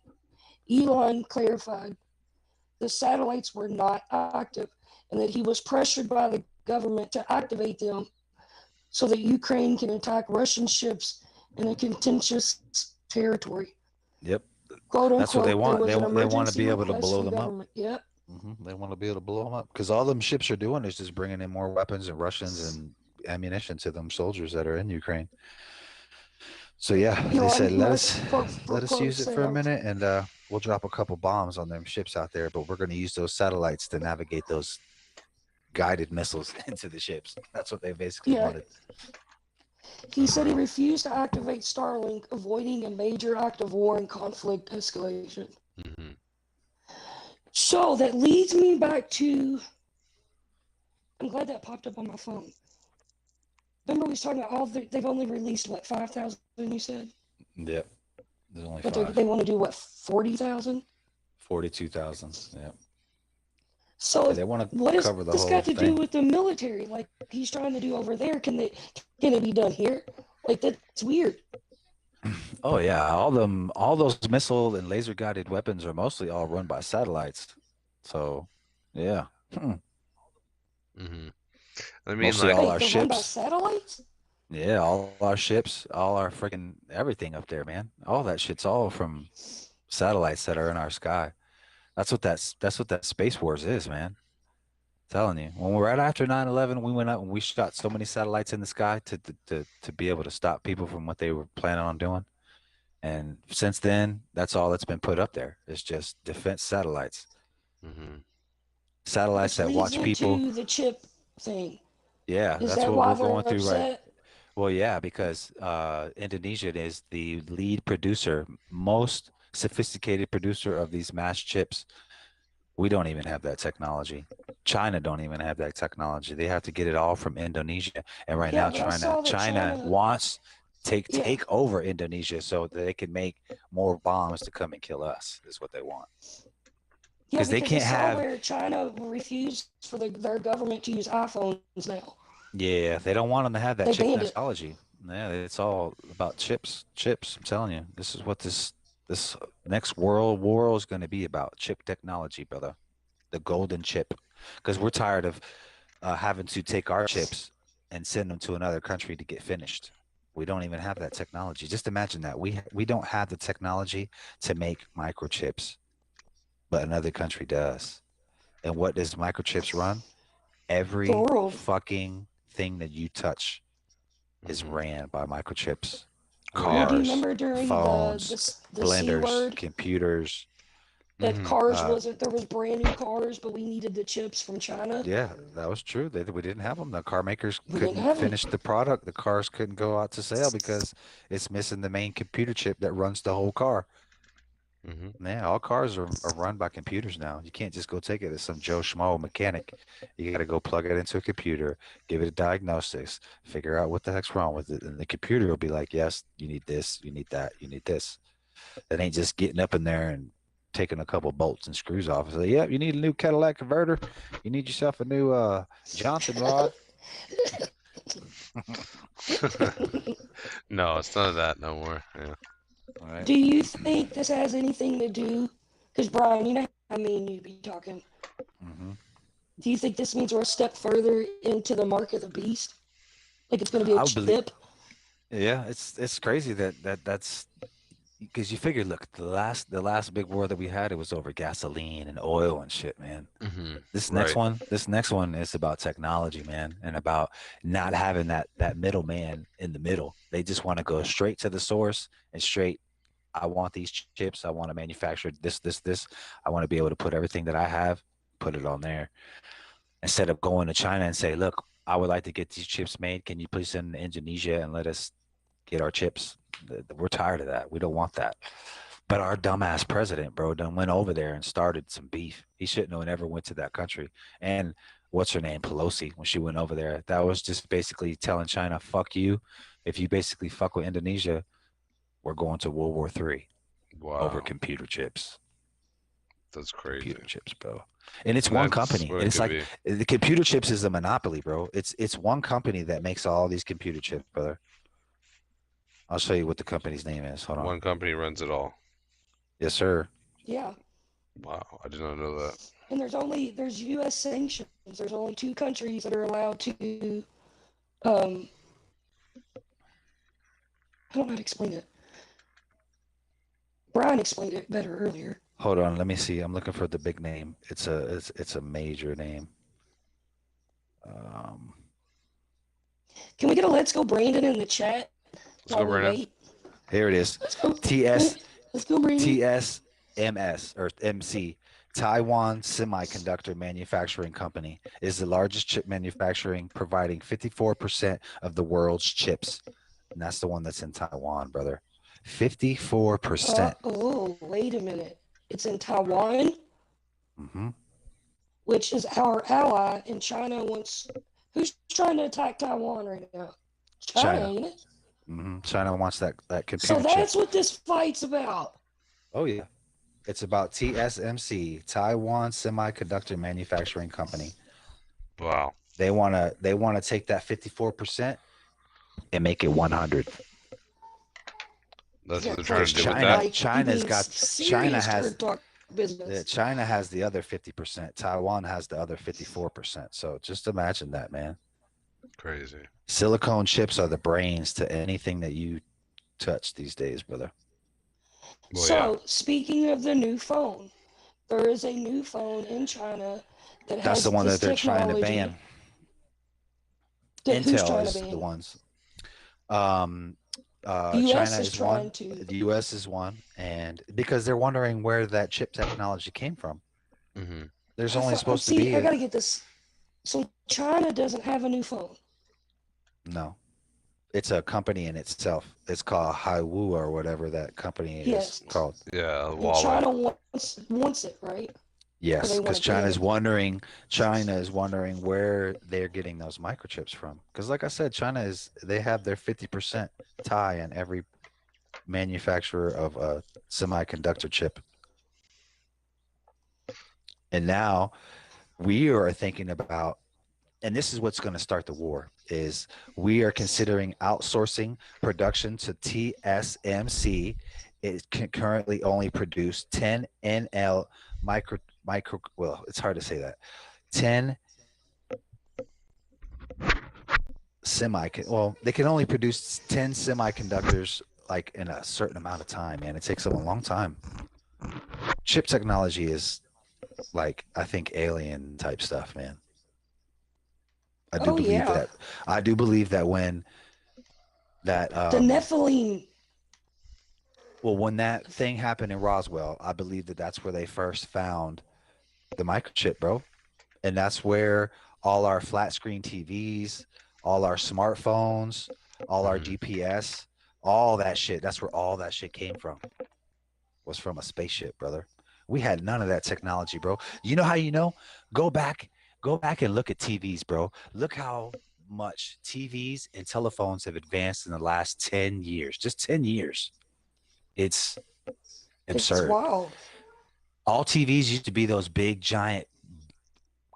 Elon clarified the satellites were not active and that he was pressured by the government to activate them so that Ukraine can attack Russian ships in a contentious territory. Yep. Quote unquote, That's what they want. There was an They want to emergency be able to request blow from them up. government. Yep. They want to be able to blow them up because all them ships are doing is just bringing in more weapons and Russians and ammunition to them soldiers that are in Ukraine. So yeah, they said let us use it for a minute and we'll drop a couple bombs on them ships out there, but we're going to use those satellites to navigate those guided missiles into the ships. That's what they basically wanted. He said he refused to activate Starlink, avoiding a major act of war and conflict escalation. Mm-hmm. So that leads me back to, I'm glad that popped up on my phone. Remember we was talking about they've only released, what, 5,000, you said? Yep. There's only But 5. they want to do, what, 40,000? 42,000. Yep. So they want what to has cover the this whole got to thing. do with the military? Like he's trying to do over there. Can it be done here? Like that's weird. Oh yeah, all those missile and laser guided weapons are mostly all run by satellites. So, yeah. Mm-hmm. I mean, Mostly like all our They're run by ships. satellites? Yeah, all our ships, all our freaking everything up there, man. All that shit's all from satellites that are in our sky. That's what that Space Wars is, man. I'm telling you, when we're right after 9/11, we went out and we shot so many satellites in the sky to be able to stop people from what they were planning on doing. And since then, that's all that's been put up there. It's just defense satellites. Mm-hmm. Satellites that watch people. Into the chip thing. Yeah, Is that's that what why we're going they're through right. upset? Well, yeah, because Indonesia is the lead producer, most sophisticated producer of these mass chips. We don't even have that technology. China don't even have that technology. They have to get it all from Indonesia. And right now, Yeah, but I saw that China wants to take over Indonesia so that they can make more bombs to come and kill us. Is what they want. Yeah, Because they can't I saw have. where China refused for their government to use iPhones now. Yeah, they don't want them to have that They chip banned it. technology. Yeah, it's all about chips. Chips. I'm telling you, this is what this next world war is going to be about. Chip technology, brother. The golden chip. Because we're tired of having to take our chips and send them to another country to get finished. We don't even have that technology. Just imagine that. We don't have the technology to make microchips, but another country does. And what does microchips run? Every fucking thing that you touch is ran by microchips. Oh, do you Cars, remember during phones, the C blenders, word? computers. that Mhm. cars wasn't, there was brand new cars, but we needed the chips from China. Yeah, that was true. We didn't have them. The car makers We didn't couldn't have 'em. finish the product. The cars couldn't go out to sale because it's missing the main computer chip that runs the whole car. Mhm. Man, all cars are run by computers now. You can't just go take it to some Joe Schmo mechanic. You got to go plug it into a computer, give it a diagnosis, figure out what the heck's wrong with it, and the computer will be like, "Yes, you need this, you need that, you need this." It ain't just getting up in there and taking a couple bolts and screws off and say, "Yep, you need a new Cadillac converter. You need yourself a new Johnson rod." No, it's none of that no more. Yeah. All right. Do you think this has anything to do? Because Brian, you know, I mean, you'd be talking. Mm-hmm. Do you think this means we're a step further into the mark of the beast? Like it's going to be I a would believe. chip? Yeah, it's crazy that's because you figure, look, the last big war that we had, it was over gasoline and oil and shit, man. Mhm. This Right. next one is about technology, man, and about not having that middleman in the middle. They just want to go straight to the source and straight. I want these chips. I want to manufacture this. I want to be able to put everything that I have, put it on there, instead of going to China and say, look, I would like to get these chips made. Can you please send to Indonesia and let us get our chips? We're tired of that. We don't want that. But our dumbass president, bro, done went over there and started some beef. He shouldn't have never went to that country. And what's her name, Pelosi, when she went over there, that was just basically telling China, fuck you. If you basically fuck with Indonesia, we're going to World War III over Wow. computer chips. That's crazy. Computer chips, bro. And it's And one that's company. what And it it's could like be. the computer chips is a monopoly, bro. It's one company that makes all these computer chips, brother. I'll show you what the company's name is. Hold on. One company runs it all. Yes, sir. Yeah. Wow, I did not know that. And there's U.S. sanctions. There's only 2 countries that are allowed to, I don't know how to explain it. Brian explained it better earlier. Hold on, let me see. I'm looking for the big name. It's a major name. Can we get a let's go Brandon in the chat Let's go, while we Brandon. wait? Here it is. Let's go. TS Let's go, Brandon. TSMS or MC, Taiwan Semiconductor Manufacturing Company, is the largest chip manufacturing, providing 54% of the world's chips. And that's the one that's in Taiwan, brother. 54%. Oh, wait a minute. It's in Taiwan, Mm-hmm. which is our ally, and China wants. Who's trying to attack Taiwan right now? China, ain't it? Mm-hmm. China wants that computer So that's chip. what this fight's about. Oh yeah, it's about TSMC, Taiwan Semiconductor Manufacturing Company. Wow. They wanna take that 54% and make it 100. That's Yeah, what they're trying to do with China, that. China's means got serious China has turd talk business. China has the other 50%. Taiwan has the other 54%. So just imagine that, man. Crazy. Silicone chips are the brains to anything that you touch these days, brother. Well, So, speaking of the new phone, there is a new phone in China that That's has the one this that they're trying to technology. ban. Who's Intel trying is to ban? the ones. The US China is is one. trying to. The US is one, and because they're wondering where that chip technology came from. Mm-hmm. There's only supposed to See, be I gotta get this. So China doesn't have a new phone. no. It's a company in itself. It's called Haiwu or whatever that company Yes. is called. Yeah, And Huawei. China wants it, right? Yes, they because want it China is banned. wondering where they're getting those microchips from. Because like I said, they have their 50% tie in every manufacturer of a semiconductor chip. And now we are thinking about, and this is what's going to start the war, is we are considering outsourcing production to TSMC. It can currently only produce 10 NL micro, well, it's hard to say that. 10 they can only produce 10 semiconductors like in a certain amount of time, man. It takes them a long time. Chip technology is like, I think, alien type stuff, man. I do believe that. I do believe that when that The Nephilim. Well, when that thing happened in Roswell, I believe that that's where they first found the microchip, bro. And that's where all our flat screen TVs, all our smartphones, all our GPS, all that shit, that's where all that shit came from. Was from a spaceship, brother. We had none of that technology, bro. You know how you know? Go back and look at TVs, bro. Look how much TVs and telephones have advanced in the last 10 years. Just 10 years. It's It's absurd. wild. All TVs used to be those big giant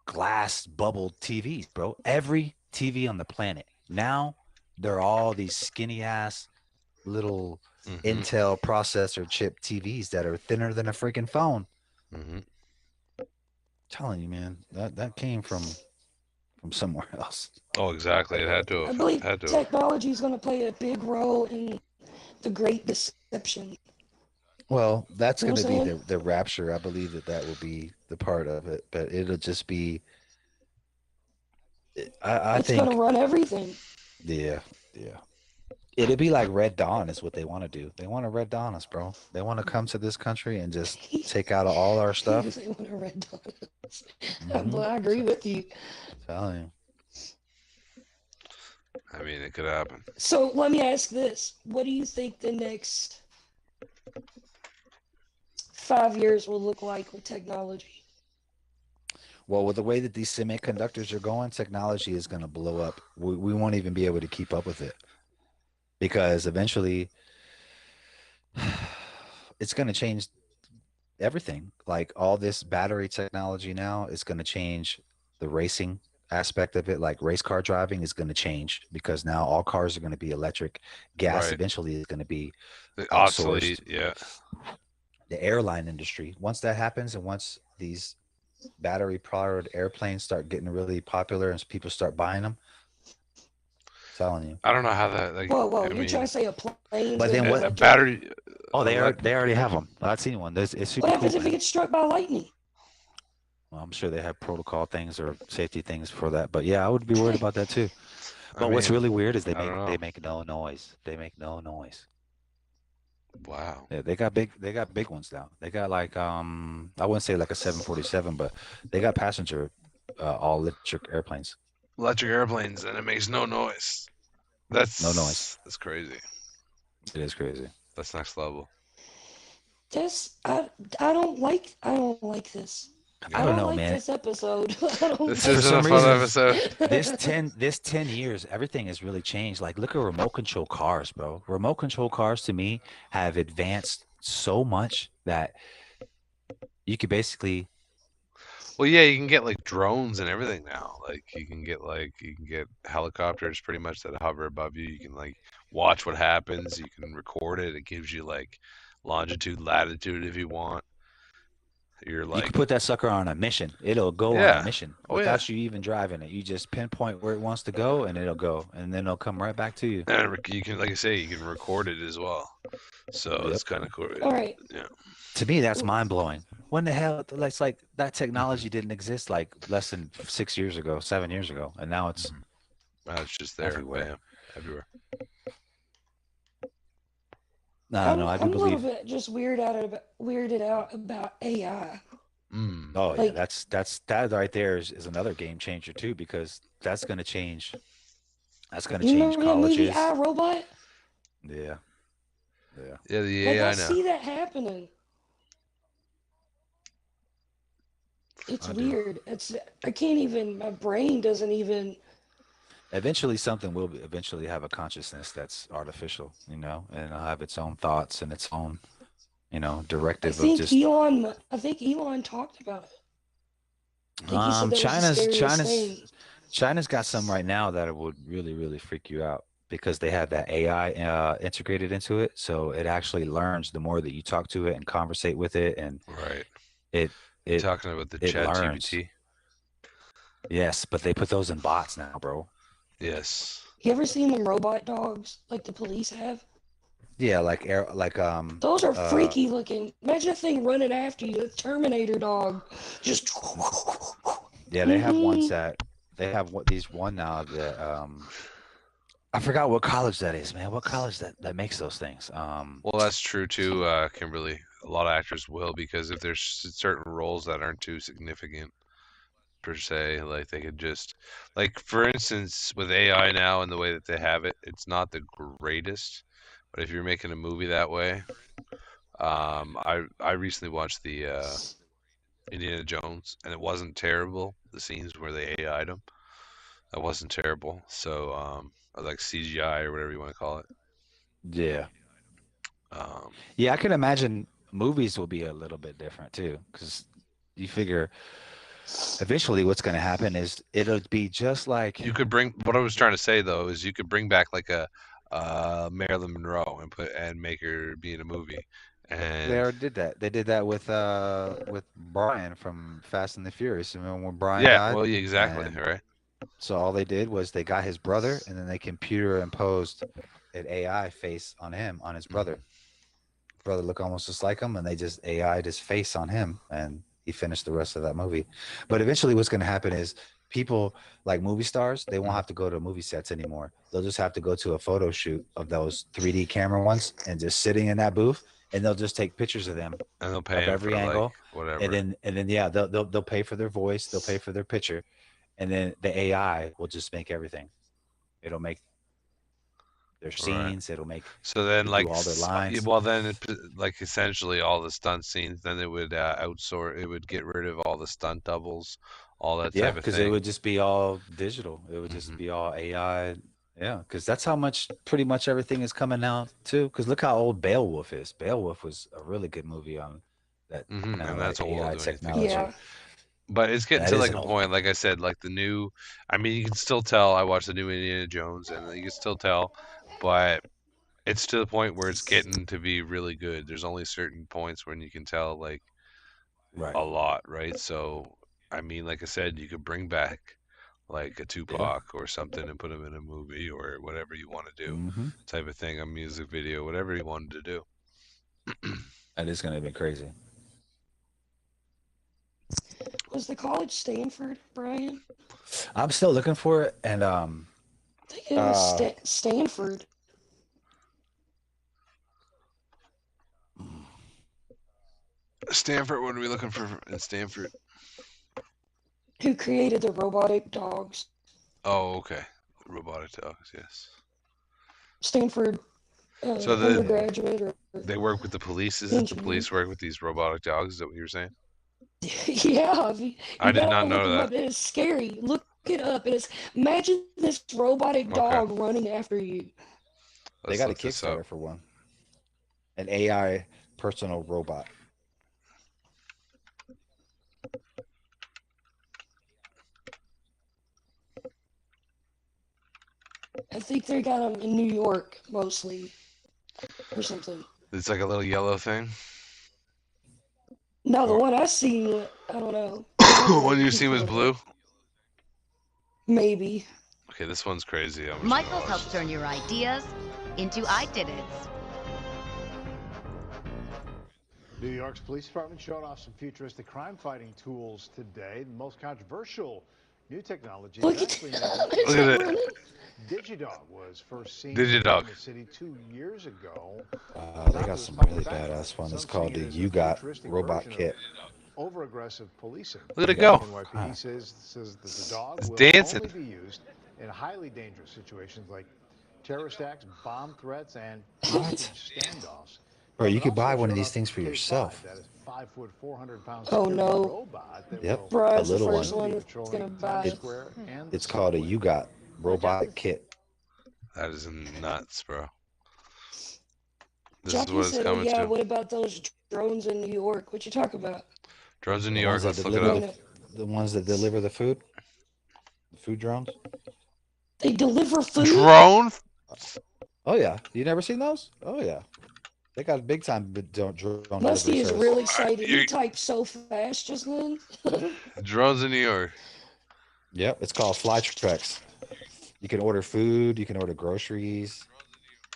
glass bubble TVs, bro. Every TV on the planet. Now they're all these skinny ass little Intel processor chip TVs that are thinner than a freaking phone. Telling you, man, that came from somewhere else. Oh, exactly. It had to I have. believe Had to have. technology is going to play a big role in the Great Deception. Well, that's You know going to what I'm be saying? the rapture. I believe that will be the part of it, but it'll just be. I It's going think. to run everything. Yeah. It'd be like Red Dawn is what they want to do. They want to Red Dawn us, bro. They want to come to this country and just take out all our stuff. They want to red dot us. But I agree with you. Telling you. I mean, it could happen. So let me ask this. What do you think the next 5 years will look like with technology? Well, with the way that these semiconductors are going, technology is going to blow up. We won't even be able to keep up with it. Because eventually it's going to change everything. Like all this battery technology now is going to change the racing aspect of it. Like race car driving is going to change because now all cars are going to be electric. Gas Right. eventually is going to be Obsolete. outsourced. Yeah. The airline industry, once that happens and once these battery powered airplanes start getting really popular and people start buying them, telling you. I don't know how that. Like, Whoa, I you're mean, trying to say a plane? But then what? a battery. Oh, they already have them. I've seen one. It's super What cool. happens if it gets struck by lightning? Well, I'm sure they have protocol things or safety things for that. But yeah, I would be worried about that too. But what's really weird is they make no noise. They make no noise. Wow. Yeah, they got big ones now. They got like I wouldn't say like a 747, but they got passenger all electric airplanes. Electric airplanes, and it makes no noise. That's no noise. That's crazy. It is crazy. That's next level. I don't like this. I don't know, like man. This episode. This isn't a fun episode. This 10 years, everything has really changed. Like, look at remote control cars, bro. Remote control cars to me have advanced so much that you could basically. Well, yeah, you can get like drones and everything now. Like you can get helicopters pretty much that hover above you. You can like watch what happens. You can record it. It gives you like longitude, latitude if you want. You can put that sucker on a mission. It'll go on a mission without you even driving it. You just pinpoint where it wants to go, and it'll go, and then it'll come right back to you. And you can, like I say, you can record it as well. So it's kind of cool. All right. Yeah. To me, that's mind blowing. When the hell? It's like that technology didn't exist like less than 6 years ago, 7 years ago, and now it's. It's just there, everywhere. Everywhere. No, I do believe. I'm a little bit just weirded out about AI. Oh yeah, that right there is another game changer too, because that's going to change. That's going to change colleges. You know the movie iRobot? Yeah. Yeah, the AI I see that happening. It's weird. I can't even. My brain doesn't even. Eventually, something will eventually have a consciousness that's artificial, and it'll have its own thoughts and its own, directive of just. I think Elon talked about it. China's got some right now that would really, really freak you out because they have that AI integrated into it, so it actually learns the more that you talk to it and conversate with it, and You're talking about the ChatGPT. Yes, but they put those in bots now, bro. Yes. You ever seen them robot dogs like the police have? Yeah, Those are freaky looking. Imagine a thing running after you, a Terminator dog, just. Yeah, they have ones that these one now that I forgot what college that is, man. What college that makes those things? Well, that's true too, Kimberly. A lot of actors will, because if there's certain roles that aren't too significant per se, like they could just, like for instance, with AI now and the way that they have it, it's not the greatest. But if you're making a movie that way, I recently watched the Indiana Jones, and it wasn't terrible. The scenes where they AI'd them, that wasn't terrible. So or like CGI or whatever you want to call it. Yeah. Um, Yeah, I can imagine movies will be a little bit different too, because you figure eventually what's going to happen is it'll be just like you could bring, what I was trying to say though is you could bring back like a Marilyn Monroe and make her be in a movie, they and already did that. They did that with Brian from Fast and the Furious. Remember when Brian yeah, died? well, yeah, exactly, And right. so all they did was they got his brother, and then they computer imposed an AI face on him, on his brother. Brother looked almost just like him, and they just AI'd his face on him, and he finished the rest of that movie. But eventually, what's going to happen is people like movie stars, they won't have to go to movie sets anymore. They'll just have to go to a photo shoot of those 3D camera ones and just sitting in that booth, and they'll just take pictures of them And they'll of pay him every for like angle, whatever. and then yeah, they'll pay for their voice, they'll pay for their picture, and then the AI will just make everything. It'll make their Right. scenes. It'll make So then, it'll like, do all their lines. well, then, like, essentially all the stunt scenes, then it would outsource. It would get rid of all the stunt doubles, all that Yeah, type of because it thing. would just be all digital. It would just be all AI. Yeah, because that's how much pretty much everything is coming out too. Because look how old Beowulf is. Beowulf was a really good movie on that kind And of that's like a whole AI other thing. technology. Yeah. But it's getting That to is like an a old point, like I said, like the new. I mean, you can still tell. I watched the new Indiana Jones, and you can still tell, but it's to the point where it's getting to be really good. There's only certain points when you can tell, like, Right. a lot, right? So, I mean, like I said, you could bring back like a Tupac or something and put him in a movie or whatever you want to do, type of thing, a music video, whatever you wanted to do. That is going to be crazy. Was the college Stanford, Brian? I'm still looking for it, and I think it was Stanford. Stanford, what are we looking for in Stanford? Who created the robotic dogs? Oh, okay. Robotic dogs, yes. Stanford So undergraduate or they work with the police. Is it the police work with these robotic dogs? Is that what you were saying? Yeah, you I did gotta not look know them that. up. It is scary. Look it up. It is. Imagine this robotic dog running after you. They got a Kickstarter for one. An AI personal robot. I think they got them in New York mostly, or something. It's like a little yellow thing. No, the one I seen, I don't know. One you seen was blue. Maybe. Okay, this one's crazy. Michaels helps turn your ideas into I did it. New York's police department showed off some futuristic crime-fighting tools today. The most controversial new technology Look is actually Look at it. Digidog was first seen Digidog. in the city 2 years ago. They got some really badass one. It's called the You Got Robot Kit. Over-aggressive policing. Look at it go. NYPD says that the dog It's will dancing. only be used in highly dangerous situations like terrorist acts, bomb threats, and hostage standoffs. Bro, you could buy one of these things for yourself. That is 5 foot, 400 pound Oh no. robot that Yep, will Brian's a little the one. first one that's gonna buy it. It's called a You Got Robot Kit. That is nuts, bro. This is Jackie what it's said, coming yeah, to. what about those drones in New York? What you talk about? Drones in New The York. ones Let's that look it deliver up. the ones that deliver the food? The food drones? They deliver food? Drone? Oh, yeah. You never seen those? Oh, yeah. They got a big time drone Musty delivery is service. really excited. He typed so fast just then. Drones in New York. Yep, it's called Flytrex. You can order food, you can order groceries,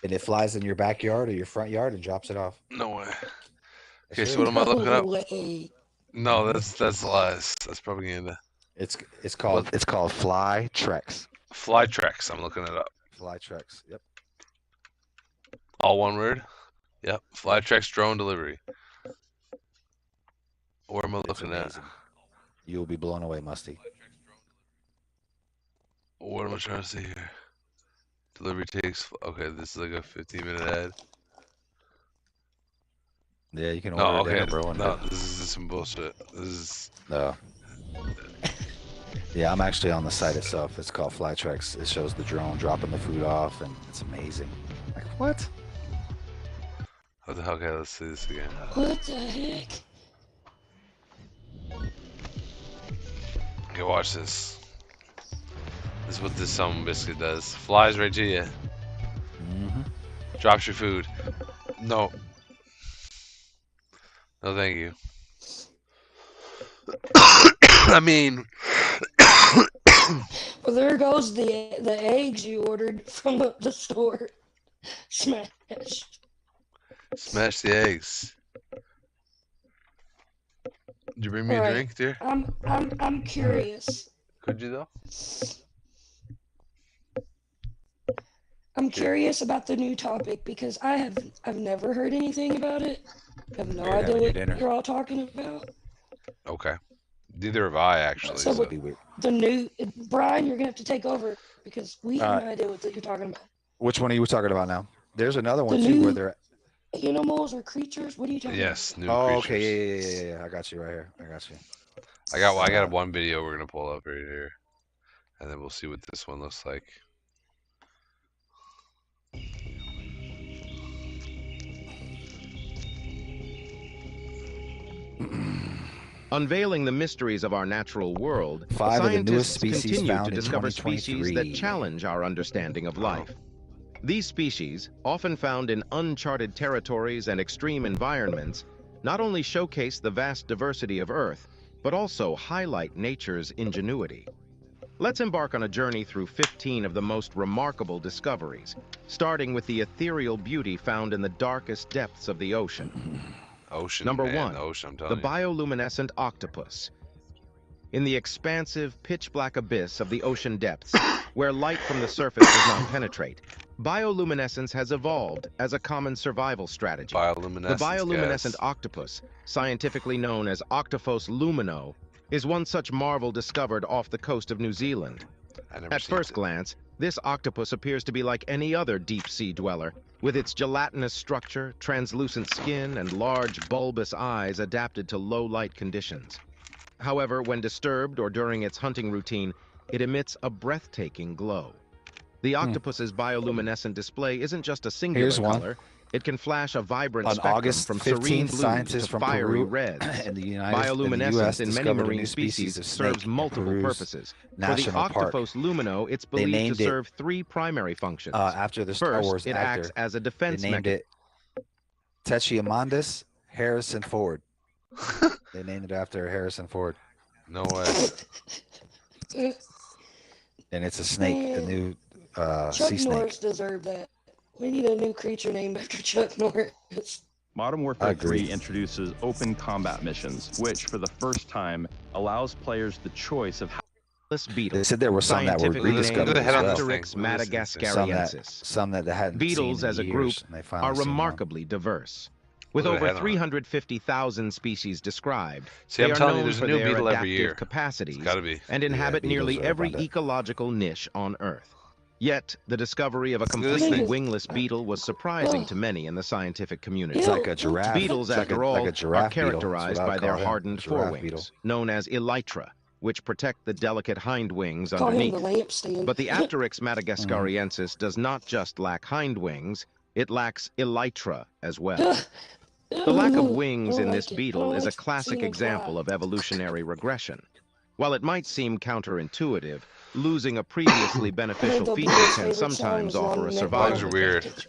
and it flies in your backyard or your front yard and drops it off. No way. That's Okay, so really what am I looking up? way. No, that's lies. That's propaganda. It's called Flytrex. Flytrex. I'm looking it up. Flytrex. Yep. All one word? Yep. Flytrex drone delivery. Where am I looking at? You will be blown away, Musty. What am I trying to see here? Delivery takes. Okay, this is like a 15-minute ad. Yeah, you can order dinner, bro. And No, this is some bullshit. This is. No. Yeah, I'm actually on the site itself. It's called Flytrex. It shows the drone dropping the food off, and it's amazing. Like, what? What the hell? Okay, let's see this again. What the heck? Okay, watch this. This is what this biscuit does. Flies right to you. Drops your food. No. No, thank you. I mean. Well, there goes the eggs you ordered from the store. Smash. Smash the eggs. Did you bring me a drink, dear? I'm curious. Could you though? I'm curious about the new topic because I've never heard anything about it. I have no idea what you're all talking about. Okay. Neither have I actually. So the new Brian, you're gonna have to take over because we have no idea what you're talking about. Which one are you talking about now? There's another one The too new where they're animals or creatures. What are you talking about? Yes, new creatures. Okay, yeah. I got you right here. I got you. I got one video we're gonna pull up right here, and then we'll see what this one looks like. Unveiling the mysteries of our natural world, 5 of the newest scientists species continue found to in discover species that 2023. challenge our understanding of life. These species, often found in uncharted territories and extreme environments, not only showcase the vast diversity of Earth, but also highlight nature's ingenuity. Let's embark on a journey through 15 of the most remarkable discoveries, starting with the ethereal beauty found in the darkest depths of the ocean. Number 1, the bioluminescent octopus. In the expansive, pitch-black abyss of the ocean depths, where light from the surface does not penetrate, bioluminescence has evolved as a common survival strategy. The bioluminescent octopus, scientifically known as Octophos lumino, is one such marvel discovered off the coast of New Zealand. At first glance, this octopus appears to be like any other deep-sea dweller, with its gelatinous structure, translucent skin, and large, bulbous eyes adapted to low-light conditions. However, when disturbed or during its hunting routine, it emits a breathtaking glow. The octopus's bioluminescent display isn't just a singular Here's one. color. It can flash a vibrant On spectrum August from 15th, serene blues scientists to from fiery Peru reds. and the Bioluminescence US in many discovered a marine new species of snake serves in multiple Peru's purposes. For the National Park. Octophos lumino, it's They believed to named it, serve 3 primary functions. after the Star First, Wars it actor. acts as a defense They named mechanism. it Techiamandus Harrison Ford. They named it after Harrison Ford. No way. And it's a snake, a new Chuck sea snake. Norris deserved that. We need a new creature named after Chuck Norris. Modern Warfare 3 introduces open combat missions, which, for the first time, allows players the choice of how Beetle. They said there were some that were Scientifically rediscovered named as well. Apteryx madagascariensis. Some that they hadn't Beetles seen in as a years, group and they finally are seen one. remarkably diverse. With Look at the over head on it. 350,000 species described, See, they I'm are telling you, known there's a for new their beetle every adaptive year. capacities It's gotta be. and inhabit beetles nearly are every abundant. ecological niche on Earth. Yet, the discovery of a at this completely thing. wingless beetle was surprising to many in the scientific community. It's like a giraffe. Beetles, It's like after a- all, like a giraffe are beetle. That's characterized what I by would their call them, hardened a giraffe forewings, beetle. known as elytra, which protect the delicate hind wings Call him the underneath. lampstand. But the Apteryx madagascariensis does not just lack hind wings, it lacks elytra as well. The lack of wings in this beetle is a classic example of evolutionary regression. While it might seem counterintuitive, losing a previously beneficial feature can sometimes offer a survival Bugs are weird. advantage.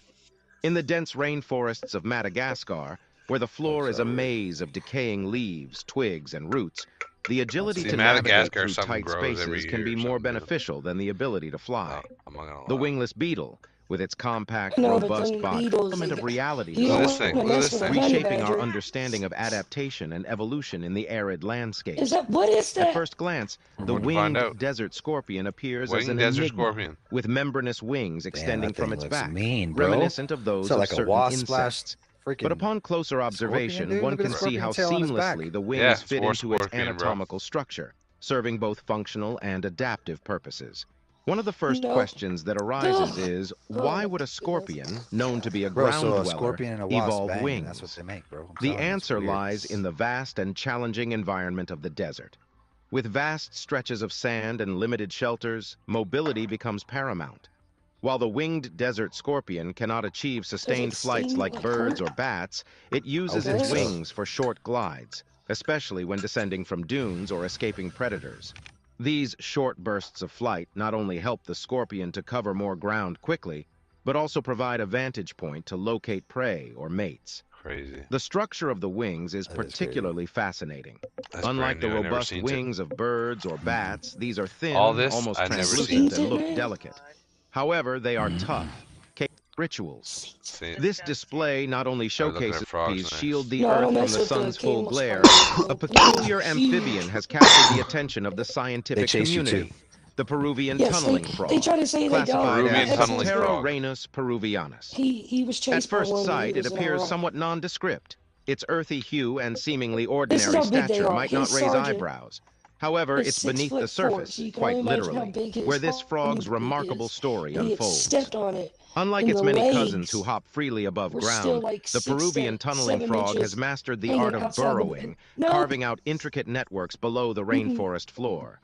In the dense rainforests of Madagascar, where the floor is a maze of decaying leaves, twigs, and roots, the agility See, to navigate Madagascar, through something tight grows every spaces can year be or more something. beneficial than the ability to fly. I'm not gonna The lie. wingless beetle, with its compact, No, but robust them body. beetles, Element of reality, you Look don't at this wanna thing. Look at mess this with a thing. honey reshaping our badger. understanding of adaptation and evolution in the arid landscape. Is that what is that? At first glance, the We're about to find winged out. desert scorpion appears as Winged an desert enigma, scorpion. with membranous wings Damn, extending that from thing its looks back, mean, bro. reminiscent of those So of like a certain wasp slash insects. freaking But upon closer scorpion, observation, dude. one Look at can the see how scorpion tail on his back. seamlessly the wings Yeah, it's fit war into its scorpion, bro. anatomical structure, serving both functional and adaptive purposes. One of the first No. questions that arises Ugh. is, Oh why my would a scorpion, known to be a Bro, ground so a dweller, scorpion and a wasp evolve bang, wings? and that's what they make, bro. I'm The telling you, it's answer weird. lies in the vast and challenging environment of the desert. With vast stretches of sand and limited shelters, mobility becomes paramount. While the winged desert scorpion cannot achieve sustained flights sting like like birds hurt? or bats, it uses Okay, its so- wings for short glides, especially when descending from dunes or escaping predators. These short bursts of flight not only help the scorpion to cover more ground quickly, but also provide a vantage point to locate prey or mates. Crazy. The structure of the wings is That is particularly fascinating. That's Unlike brand the new. I never robust seen it. wings of birds or bats, these are thin, All this, almost I've never translucent, seen. and look delicate. However, they are tough, capable of rituals. See, This display not only looking at showcases frogs these nice. shield the No, earth don't from mess the with the sun's full camel glare, spiders. a peculiar amphibian has captured the attention of the They scientific chase you community. too. The Peruvian Yes, tunneling they frog, try to say they don't. classified Peruvian as tunneling frog. Pteranus peruvianus. He was chased At first by one when he sight, it was in appears Iraq. somewhat nondescript. Its earthy hue and seemingly This is ordinary how big they stature are. might not His raise sergeant eyebrows. However, is it's beneath the 6'4", surface, so you can quite only imagine how literally, big his where this arm frog's is. remarkable story And he had unfolds. stepped on it. Unlike and its the many legs cousins who hop freely above were ground, still like the 6 Peruvian to tunneling 7 frog inches has mastered the hanging art of outside the burrowing, bed. Nope. carving out intricate networks below the rainforest floor.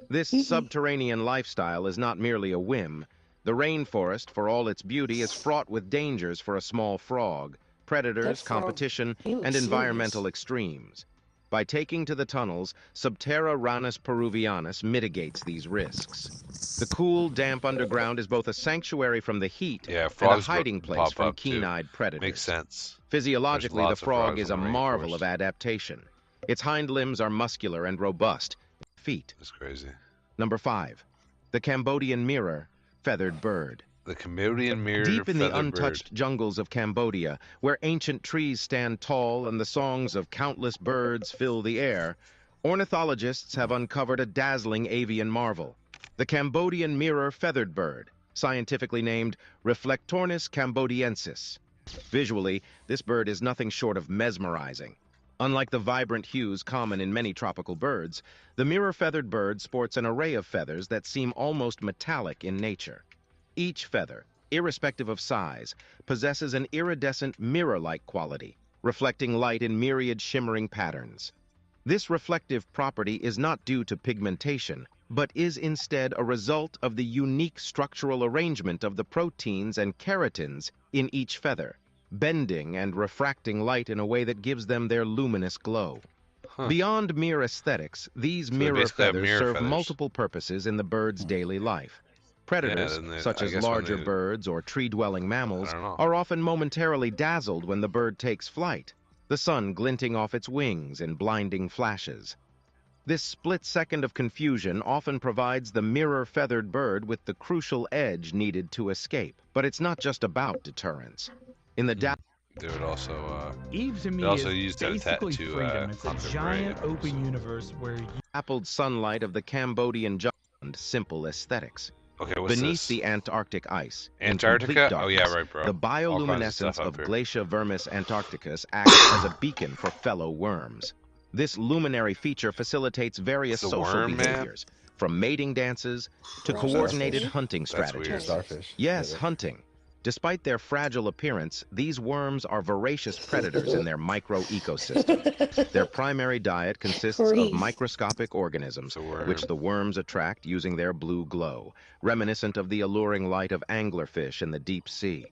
This subterranean lifestyle is not merely a whim. The rainforest, for all its beauty, is fraught with dangers for a small frog, predators, frog, competition, he looks and serious. environmental extremes. By taking to the tunnels, Pteranus peruvianus mitigates these risks. The cool, damp underground is both a sanctuary from the heat Yeah, and a frogs hiding place pop from up too. keen-eyed predators. Makes sense. Physiologically, the lots of frog frogs is in a the marvel rainforest. of adaptation. Its hind limbs are muscular and robust. Feet. That's crazy. Number 5. The Cambodian mirror, feathered bird. The Cambodian mirror. Deep in the feathered untouched bird. jungles of Cambodia, where ancient trees stand tall and the songs of countless birds fill the air, ornithologists have uncovered a dazzling avian marvel, the Cambodian mirror feathered bird, scientifically named Reflectornis cambodiensis. Visually, this bird is nothing short of mesmerizing. Unlike the vibrant hues common in many tropical birds, the mirror-feathered bird sports an array of feathers that seem almost metallic in nature. Each feather, irrespective of size, possesses an iridescent mirror-like quality, reflecting light in myriad shimmering patterns. This reflective property is not due to pigmentation, but is instead a result of the unique structural arrangement of the proteins and keratins in each feather, bending and refracting light in a way that gives them their luminous glow. Beyond mere aesthetics, these So they mirror basically have feathers mirror serve feathers. multiple purposes in the bird's daily life. Predators, then they- such I as guess when larger they- birds or tree-dwelling mammals, I don't know. are often momentarily dazzled when the bird takes flight, the sun glinting off its wings in blinding flashes. This split second of confusion often provides the mirror-feathered bird with the crucial edge needed to escape. But it's not just about deterrence. In the They would also. Eve to me they also is used that basically to freedom. It's a hunt the prey. giant open universe where you dappled sunlight of the Cambodian jungle, simple aesthetics. Okay, what's Beneath this? the Antarctic ice, in Antarctica? complete Oh, yeah, darkness, right, bro. the All kinds of bioluminescence stuff up of here. Glacia vermis antarcticus acts as a beacon for fellow worms. This luminary feature facilitates various It's a social worm, man? behaviors, from mating dances to Right. coordinated Starfish? hunting That's strategies. weird. Starfish. Yes, hunting. Despite their fragile appearance, these worms are voracious predators in their micro-ecosystem. Their primary diet consists of Grief. microscopic organisms, worm. which the worms attract using their blue glow, reminiscent of the alluring light of anglerfish in the deep sea.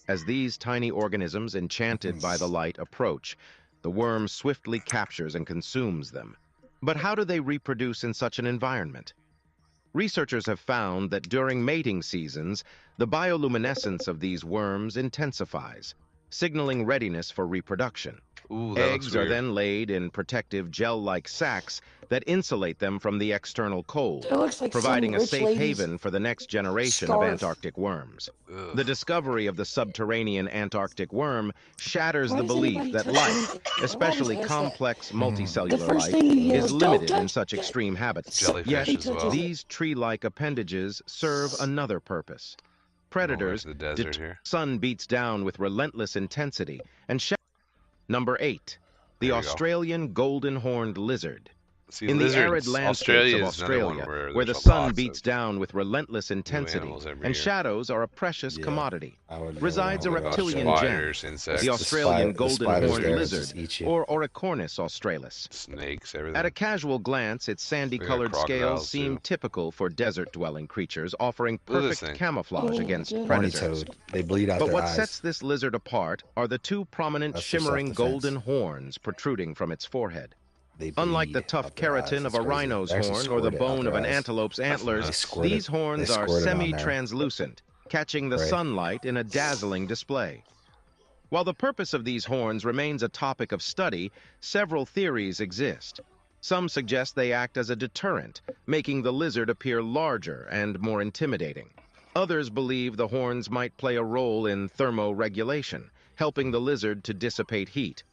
As these tiny organisms, enchanted by the light, approach, the worm swiftly captures and consumes them. But how do they reproduce in such an environment? Researchers have found that during mating seasons, the bioluminescence of these worms intensifies, signaling readiness for reproduction. Ooh, that looks Eggs are weird. then laid in protective gel-like sacs that insulate them from the external cold, That looks like providing some a rich safe lady's haven for the next generation of scarf. Antarctic worms. Ugh. The discovery of the subterranean Antarctic worm shatters Why the does belief anybody that touch life, anything? especially Nobody does that. complex The multicellular first life, thing you yell is is, "Don't limited in touch such that." extreme habitats. Jellyfish Yet, as well. these tree-like appendages serve another purpose. Predators, the desert here. sun beats down with relentless intensity and Number 8, the There we go. Australian golden-horned lizard. See, In the arid lizards. landscapes Australia of is another one Australia, where the there's sun lots beats of down with relentless intensity, animals every and year. shadows are a precious commodity, resides a Oh my gosh, reptilian spiders, gem, insects. the Australian the spiders golden-horned there lizard, just eat you. or Oricornis australis. Snakes, everything. At a casual glance, its sandy-colored scales crocodiles, seem too. typical for desert-dwelling creatures, offering Look at this perfect thing. camouflage Oh, against yeah. predators. Toad. They bleed out But their what eyes. sets this lizard apart are the two prominent That's their shimmering self-defense. golden horns protruding from its forehead. They Unlike the bleed tough out their eyes. keratin of It's a crazy. rhino's They actually horn or the squirt it out bone of their an eyes. antelope's They antlers, squirt these it- horns they are squirt it on there. semi-translucent, catching the Right. sunlight in a dazzling display. While the purpose of these horns remains a topic of study, several theories exist. Some suggest they act as a deterrent, making the lizard appear larger and more intimidating. Others believe the horns might play a role in thermoregulation, helping the lizard to dissipate heat.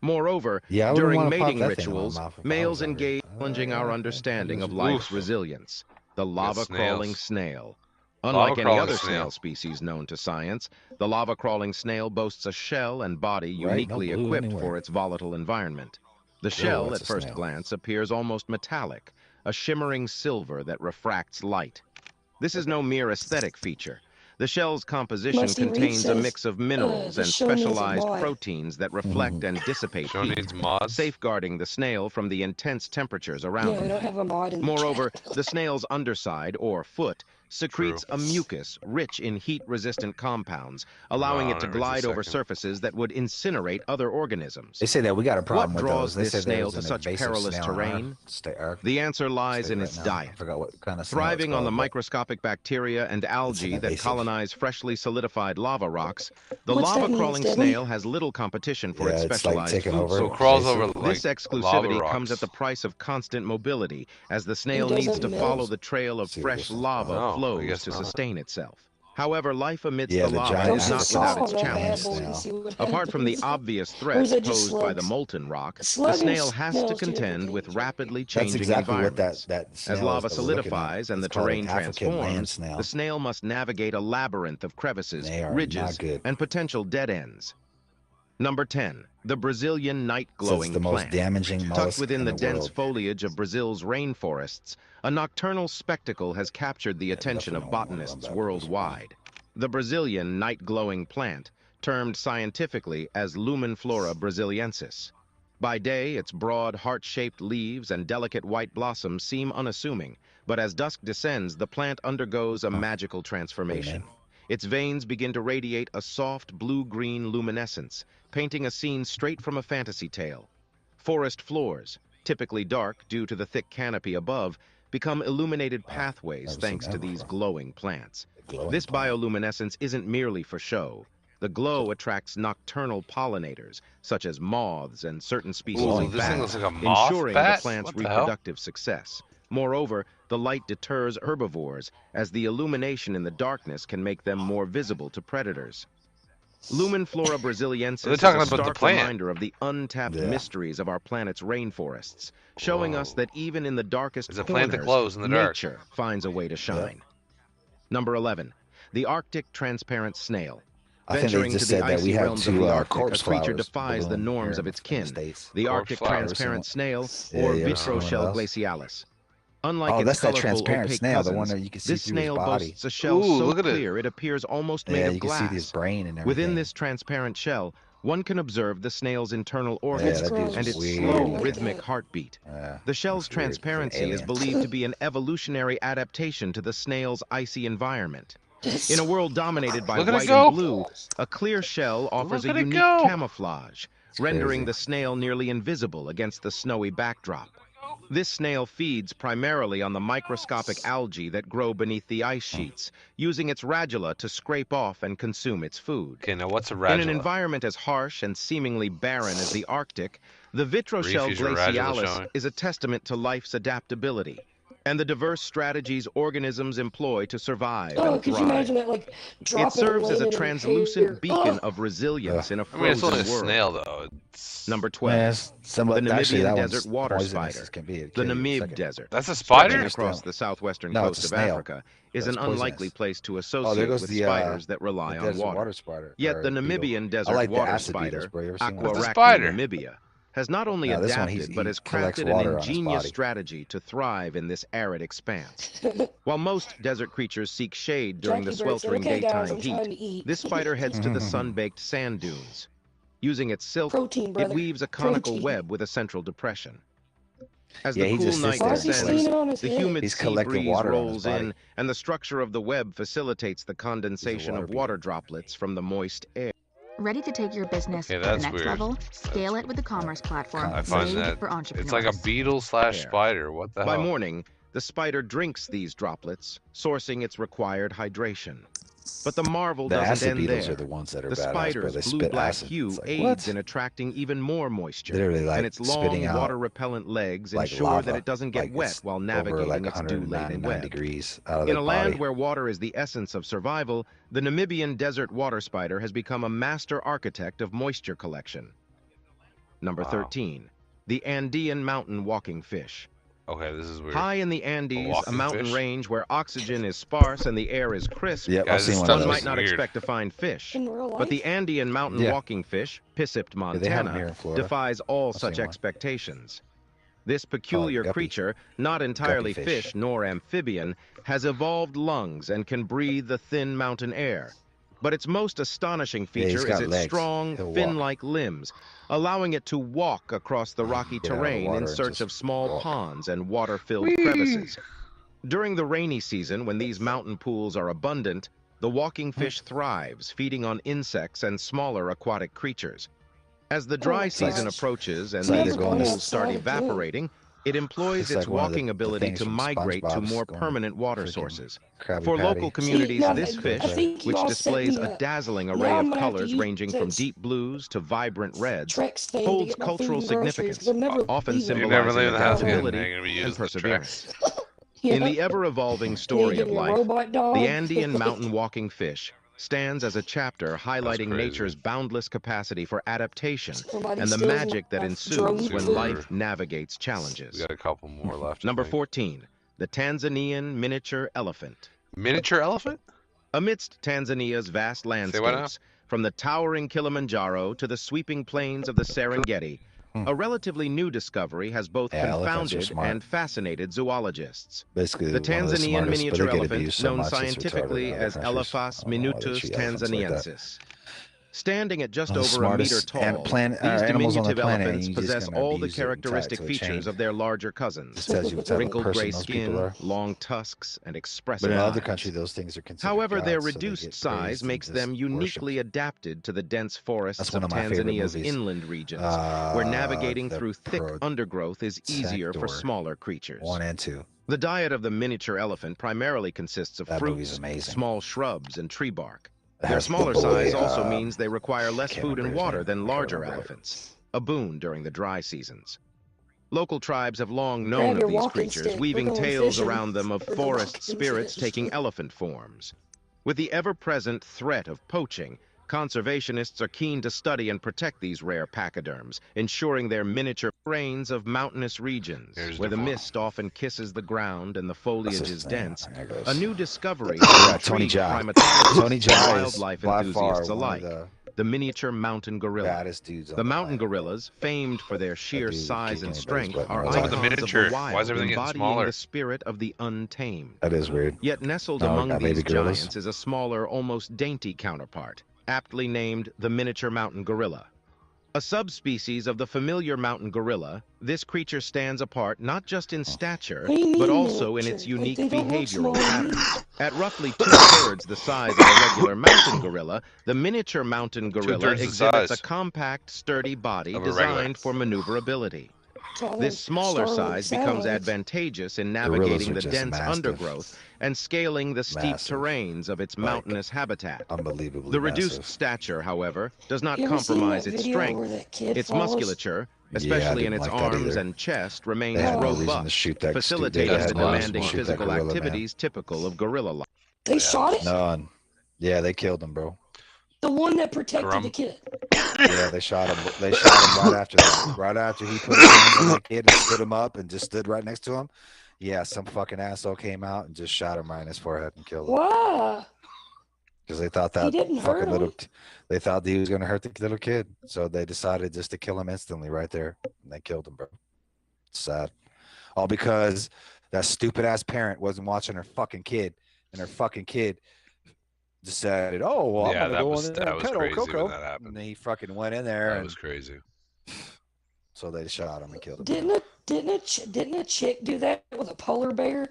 Moreover, Yeah, I wouldn't during wanna pop mating that thing in my rituals, mouth if I males was hungry. engage in challenging our understanding of life's resilience. The lava-crawling snail. Unlike any Lava-crawling other snail. snail species known to science, the lava-crawling snail boasts a shell and body uniquely no blue equipped anywhere. for its volatile environment. The shell, that's at a first snail. glance, appears almost metallic, a shimmering silver that refracts light. This is no mere aesthetic feature. The shell's composition Musty Reed contains a says, mix of minerals the and show needs a specialized mod. proteins that reflect and dissipate Show heat, needs mods? safeguarding the snail from the intense temperatures around Yeah, we it. don't have a mod in the Moreover, the snail's underside, or foot, secretes a mucus rich in heat-resistant compounds, allowing it to glide over surfaces that would incinerate other organisms. They say that we got a problem What with draws those. They this said there snail was to an such invasive perilous snail in our terrain? our The answer lies state in right its now. diet. I forgot what kind of snail it's Thriving on the called, but microscopic bacteria and algae that invasive. colonize freshly solidified lava rocks, the What's that mean, lava-crawling Stanley? snail has little competition for Yeah, its it's like specialized taking food over. So it source. crawls over This like exclusivity lava comes rocks. at the price of constant mobility, as the snail doesn't needs to melt. follow the trail of See, fresh this is- lava No, I flows guess to not. sustain itself. However, life amidst Yeah, the the lava giant is not snail. without its Saw that bad challenges. boy and see what Apart from the happens. obvious Or threats is it just posed by the slugs? molten rock, the Slugs and snail has to snails do contend everything. with rapidly That's changing exactly what environments. that As snail lava is that we're looking at. solidifies and the It's called an terrain African land transforms, snail. the snail must navigate a labyrinth of crevices, They are ridges, not good. and potential dead ends. Number 10, the Brazilian night So it's glowing the most plant. damaging Tucked mollusk within in the the dense world. foliage of Brazil's rainforests, a nocturnal spectacle has captured the attention of definitely don't wanna run botanists back worldwide. The Brazilian night glowing plant, termed scientifically as Lumenflora brasiliensis. By day, its broad, heart-shaped leaves and delicate white blossoms seem unassuming, but as dusk descends, the plant undergoes a magical transformation. Its veins begin to radiate a soft blue-green luminescence, painting a scene straight from a fantasy tale. Forest floors, typically dark due to the thick canopy above, become illuminated pathways never thanks seen to that these before. glowing plants. glowing This plant. bioluminescence isn't merely for show. The glow attracts nocturnal pollinators, such as moths and certain species Ooh, of this thing bats, looks like a moth ensuring bat? the plant's What the hell? reproductive success. Moreover, the light deters herbivores, as the illumination in the darkness can make them more visible to predators. Lumenflora brasiliensis They're is talking a about the stark plant. reminder of the untapped Yeah. mysteries of our planet's rainforests, showing us that even in the darkest There's a plant that corners, glows in the dark. nature finds a way to shine. Number 11, the Arctic transparent snail. I think they Venturing just to the said that icy we have realms of two the Arctic, corpse a creature flowers defies the bloom norms here of its in the kin. States. The Corpse Arctic flowers. transparent snail, Yeah, or you ever seen one of Vitroshell those? glacialis. Unlike Oh, its that's that colorful, transparent opaque snail, the one cousins, that you can see this through his snail body. boasts a shell Ooh, so look at it. clear it appears almost made Yeah, of you glass. can see his brain and everything. Within this transparent shell, one can observe the snail's internal yeah, organs that dude's and its weird. slow, looking. rhythmic heartbeat. Yeah, The shell's it's weird. It's an transparency is alien. believed to be an evolutionary adaptation to the snail's icy environment. In a world dominated by Look at it white go. and blue, a clear shell offers Look a at it unique go. camouflage, rendering crazy. the snail nearly invisible against the snowy backdrop. This snail feeds primarily on the microscopic algae that grow beneath the ice sheets, using its radula to scrape off and consume its food. Okay, now what's a In radula? an environment as harsh and seemingly barren as the Arctic, the Vitroshell Reef, is your radula glacialis showing? is a testament to life's adaptability and the diverse strategies organisms employ to survive Oh, and could you thrive. imagine that, like, It dropping serves as a rain in an translucent air? beacon Oh, of resilience in a I mean, it's frozen only a world. snail, though. It's... Number 12. Yes, The Namibian actually, that one's desert water poisonous spider, as can be. It'd the kill you in a Namib second. Desert, That's a spider? stretching across the southwestern No, coast it's of a snail. Africa, is That's an poisonous. unlikely place to Oh, there associate goes with the spiders that rely on desert water. water spider. Yet or the beetle. Namibian I desert like the water acid spider, beetles, bro. You ever seen one? That's a Aquarachnum spider. namibia, has not only No, this one, adapted he but has collects crafted an water on his ingenious body. strategy to thrive in this arid expanse. While most desert creatures seek shade during the Jackie Bird said, sweltering "Okay, guys, daytime I'm trying to heat, eat." this spider heads to the sun-baked sand dunes. Using its silk, Protein, it brother. weaves a conical Protein. web with a central depression. As Yeah, the he cool just night sits there and descends, Leaning on his the head. humid He's sea collecting breeze water on his rolls body. in, and the structure of the web facilitates the condensation water of beetle. water droplets from the moist air. Ready to take your business Okay, to the that's next weird. level? Scale it with the commerce platform I find made that for entrepreneurs. it's like a beetle slash spider. What the By hell? morning, the spider drinks these droplets, sourcing its required hydration. But the marvel The doesn't acid end beetles there. are the ones that are The badass, bro. spider's They spit blue-black acid. hue It's like, aids what? in attracting even more moisture, Literally, like, and its long spitting out, water-repellent legs like ensure lava. that it doesn't get Like, wet it's while over, navigating like, its dew-laden 199 web. degrees out of In the a land body. where water is the essence of survival, the Namibian desert water spider has become a master architect of moisture collection. Number 13, the Andean mountain walking fish. Okay, this is weird. High in the Andes, a walking mountain fish? range where oxygen is sparse and the air is crisp, Yep, I've Guys, seen this one of one stuff those. might not weird. expect to find fish. In real But life? the Andean mountain Yeah. walking fish, Pisipt, they have 'em here Montana, in Florida. defies all I've such seen one. expectations. This peculiar guppy. creature, not entirely Guppy fish fish. nor amphibian, has evolved lungs and can breathe the thin mountain air. But its most astonishing Yeah, he's feature is got its legs. strong, He'll walk. fin-like limbs, allowing it to walk across the rocky Get out of the terrain water in and search just of small walk. ponds and water-filled crevices. During the rainy season, when these mountain pools are abundant, the walking fish thrives, feeding on insects and smaller aquatic creatures. As the dry it's like- season approaches and it's like these they're going to- pools start outside, too. evaporating, it employs It's its like one of walking the ability things to from migrate to SpongeBob's more going permanent water freaking sources. Krabby For Patty. local communities, now this that- fish, I think you which all displays sent me a that. dazzling Now array I'm of gonna have to colors use ranging from this deep blues to vibrant reds, Trex thing to holds get my cultural food and groceries, significance, 'cause I'm never often leaving. You never symbolizing leave the house again. adaptability You're gonna be and using the perseverance. Yeah. In the ever-evolving You story get of me a life, robot dog. the Andean mountain walking fish stands as a chapter highlighting crazy. nature's boundless capacity for adaptation Somebody and the steals magic that my ensues drone when food. life navigates We challenges. got a couple more left. I Number think. 14, the Tanzanian miniature elephant. Miniature elephant? Amidst Tanzania's vast what now? landscapes, from the towering Kilimanjaro to the sweeping plains of the Serengeti, a relatively new discovery has both Yeah, elephants are confounded smart. and fascinated zoologists. Basically, The one of the Tanzanian smartest, but miniature they get elephant, abused so known much, it's scientifically retarded in other as countries. Elephas I don't know why they minutus treat elephants like that. tanzaniensis. Standing at just One of the over a meter smartest tall, animals these on the diminutive planet, and elephants you just possess gonna all the abuse it and tie it characteristic to a features chain. of their larger cousins. This tells you what type of Wrinkled person gray those people skin, are. long tusks, and expressive But in eyes. other countries, those things are considered However, their gods, so they reduced get size praised and makes just them worshipped. uniquely adapted to the dense forests That's of one of my favorite Tanzania's movies. inland regions, where navigating the through thick undergrowth is easier for Protector. smaller creatures. 1 and 2. The diet of the miniature elephant primarily consists of That movie's fruits, amazing. small shrubs, and tree bark. Their That's the smaller boy, size also means they require less can't food and remember his water name. than I can't larger remember it. elephants, a boon during the dry seasons. Local tribes have long Grab known your of these walking creatures, stick, we're weaving going tales fishing around them of for the forest walking spirits fish. taking elephant forms. With the ever-present threat of poaching, conservationists are keen to study and protect these rare pachyderms, ensuring their miniature brains of mountainous regions, where the mist often kisses the ground and the foliage That's is his name. dense. There goes. A new discovery Yeah, has Tony intrigued Jaa. primatologists Tony and Jaa is wildlife by far enthusiasts one of alike. The miniature mountain gorilla. baddest dudes on The the mountain gorillas, famed for their sheer dude size kick and anybody's strength, butt are all the icons time. What's with the miniature? of the Why wild, is everything getting embodying smaller? the spirit of the untamed. That is weird. Yet nestled No, among got these baby gorillas. giants is a smaller, almost dainty counterpart, aptly named the miniature mountain gorilla. A subspecies of the familiar mountain gorilla, this creature stands apart not just in stature, What do you but mean also in miniature? its Like, unique they don't look behavioral small. patterns. At roughly 2/3 the size of a regular mountain gorilla, the miniature mountain gorilla 2/3 the exhibits size a compact, sturdy body of a regular. designed for maneuverability. This smaller size becomes satellites. advantageous in Gorillas navigating are the just dense massive. undergrowth and scaling the steep Massive. terrains of its mountainous habitat. Unbelievably The reduced massive. stature, however, does not You ever seen compromise that its video where strength. that kid Its falls? musculature, Yeah, I especially in didn't its like that arms either. and chest, They remains had no reason to robust, shoot that. They facilitating had the no reason to demanding shoot that physical gorilla, man. activities typical of gorilla life. They shot it? None. Yeah, they killed him, bro. The one that protected the kid. Yeah, they shot him. They shot him right after that. Right after he put his hands on that kid and stood him up and just stood right next to him. Yeah, some fucking asshole came out and just shot him right in his forehead and killed him. Why? Because they thought that He didn't hurt fucking little, him. they thought that he was gonna hurt the little kid, so they decided just to kill him instantly right there, and they killed him, bro. It's sad. All because that stupid ass parent wasn't watching her fucking kid, and her fucking kid decided, oh well, Yeah, I'm gonna that go was in there that and was pet old crazy Coco. when that happened. And he fucking went in there, That and was crazy. so they shot him and killed him. Didn't a chick do that with a polar bear?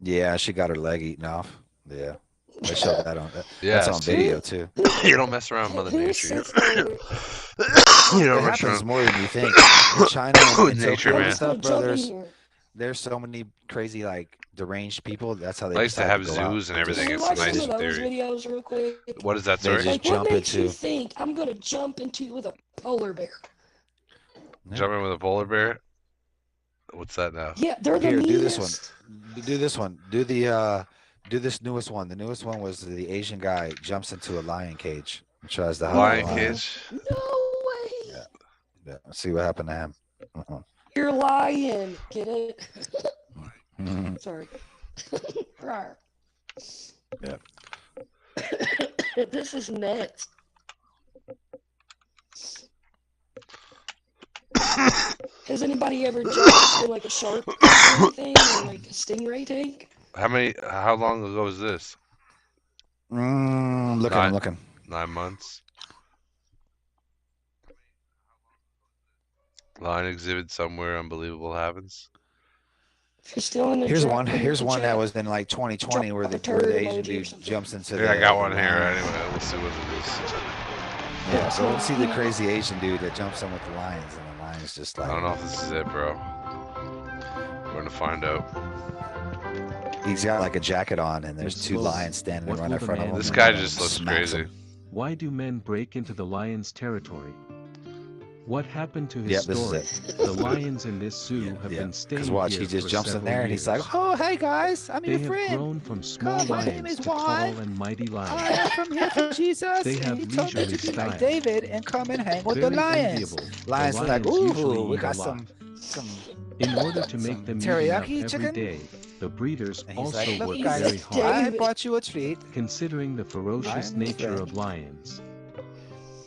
Yeah, she got her leg eaten off. Yeah, they showed that on. Yeah, That's on video too. You don't mess around with Mother Nature. You It don't mess happens around more than you think. In China and with in nature, Tokyo and man. stuff, bro, there's so many crazy like deranged people. That's how they I used to decide have go out. zoos and They just- everything. It's Watch a nice some of those theory. videos real quick. What is that, They sorry? just Like, what jump makes you into. think I'm gonna jump into with a polar bear? Jumping with a polar bear? What's that now? Yeah, they're the Here, do meanest. this one. Do this one. Do this newest one. The newest one was the Asian guy jumps into a lion cage and tries to hug Lion the lion. cage? No way. Yeah. Let's see what happened to him. You're lying. Get it? Mhm. Sorry. Rawr. Yeah. This is nuts. Has anybody ever jumped in like a shark or anything, or like a stingray tank? How long ago was this? I'm looking. 9 months. Lion exhibit somewhere unbelievable happens. If you're still in the Here's chat, one. put it in Here's the one that chat. was in like 2020 where Drop a the turd Asian emoji or dude something. jumps into Yeah, I the got one lion. here anyway. We'll see what it is. Yeah, go and see the crazy Asian dude that jumps in with the lions, and the lion's just I like. don't know if this is it, bro. We're gonna find out. He's got like a jacket on, and there's two Close. lions standing What right will in the front of man him. This and guy he just looks smacks crazy. him. Why do men break into the lion's territory? What happened to his Yep, this is story? it. The lions in this zoo have been staying Because watch, here he just for jumps in several there and he's years. like, "Oh, hey guys, I'm They your have friend. grown from small Come, my name lions is to tall Juan. and mighty I lions. am from here for Jesus, They and have he told me to leisurely be like style. David and come and hang with the Very lions." enviable. The Lions are like, lions usually "Ooh, we eat a got lot. some In order to make some them eat enough teriyaki every chicken?" day, the breeders And he's also like, work "Look, very guys, hard. I bought you a treat." Considering the ferocious Lion nature friend. of lions,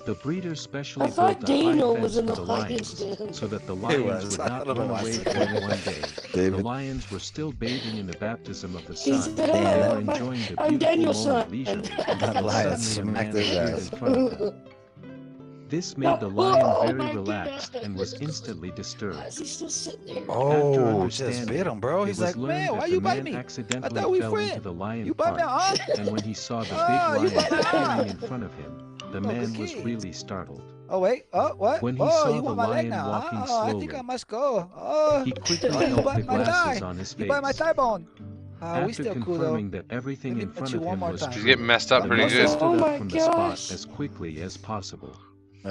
the breeders specially I thought built a high Daniel fence was in for the the lion's lions den. so that the He lions was. would I not don't know run why I away said from that. them one day. The David. lions were still bathing in the baptism of the He sun. said, They were "Oh, enjoying the I'm beautiful Daniel's moment son." leisurely That when lion suddenly a man smacked his appeared in ass. front of them. This made the lion Oh very my relaxed and was gosh. instantly Why disturbed. is he still sitting there? After Oh, just understanding, bit him, bro. it He's was like, learned "Man, that why the you bite man me? I accidentally thought we fell into friends. the lion You bite my pond, arm?" and when he saw the big Oh, you lion bite my arm. appearing in front of him, the Look, man a was kid. really startled. Oh wait, oh what? When he Oh, saw you the want my leg lion now? walking Oh, I think slowly, I must go. Oh, he quickly oh, you held the bite my glasses thigh. on his You bite my face. thigh bone. We After still cool though. confirming that everything Let me in touch front you of one him more was time. He's true, getting messed up the pretty man good. stood Oh up my from the spot gosh. as quickly as possible.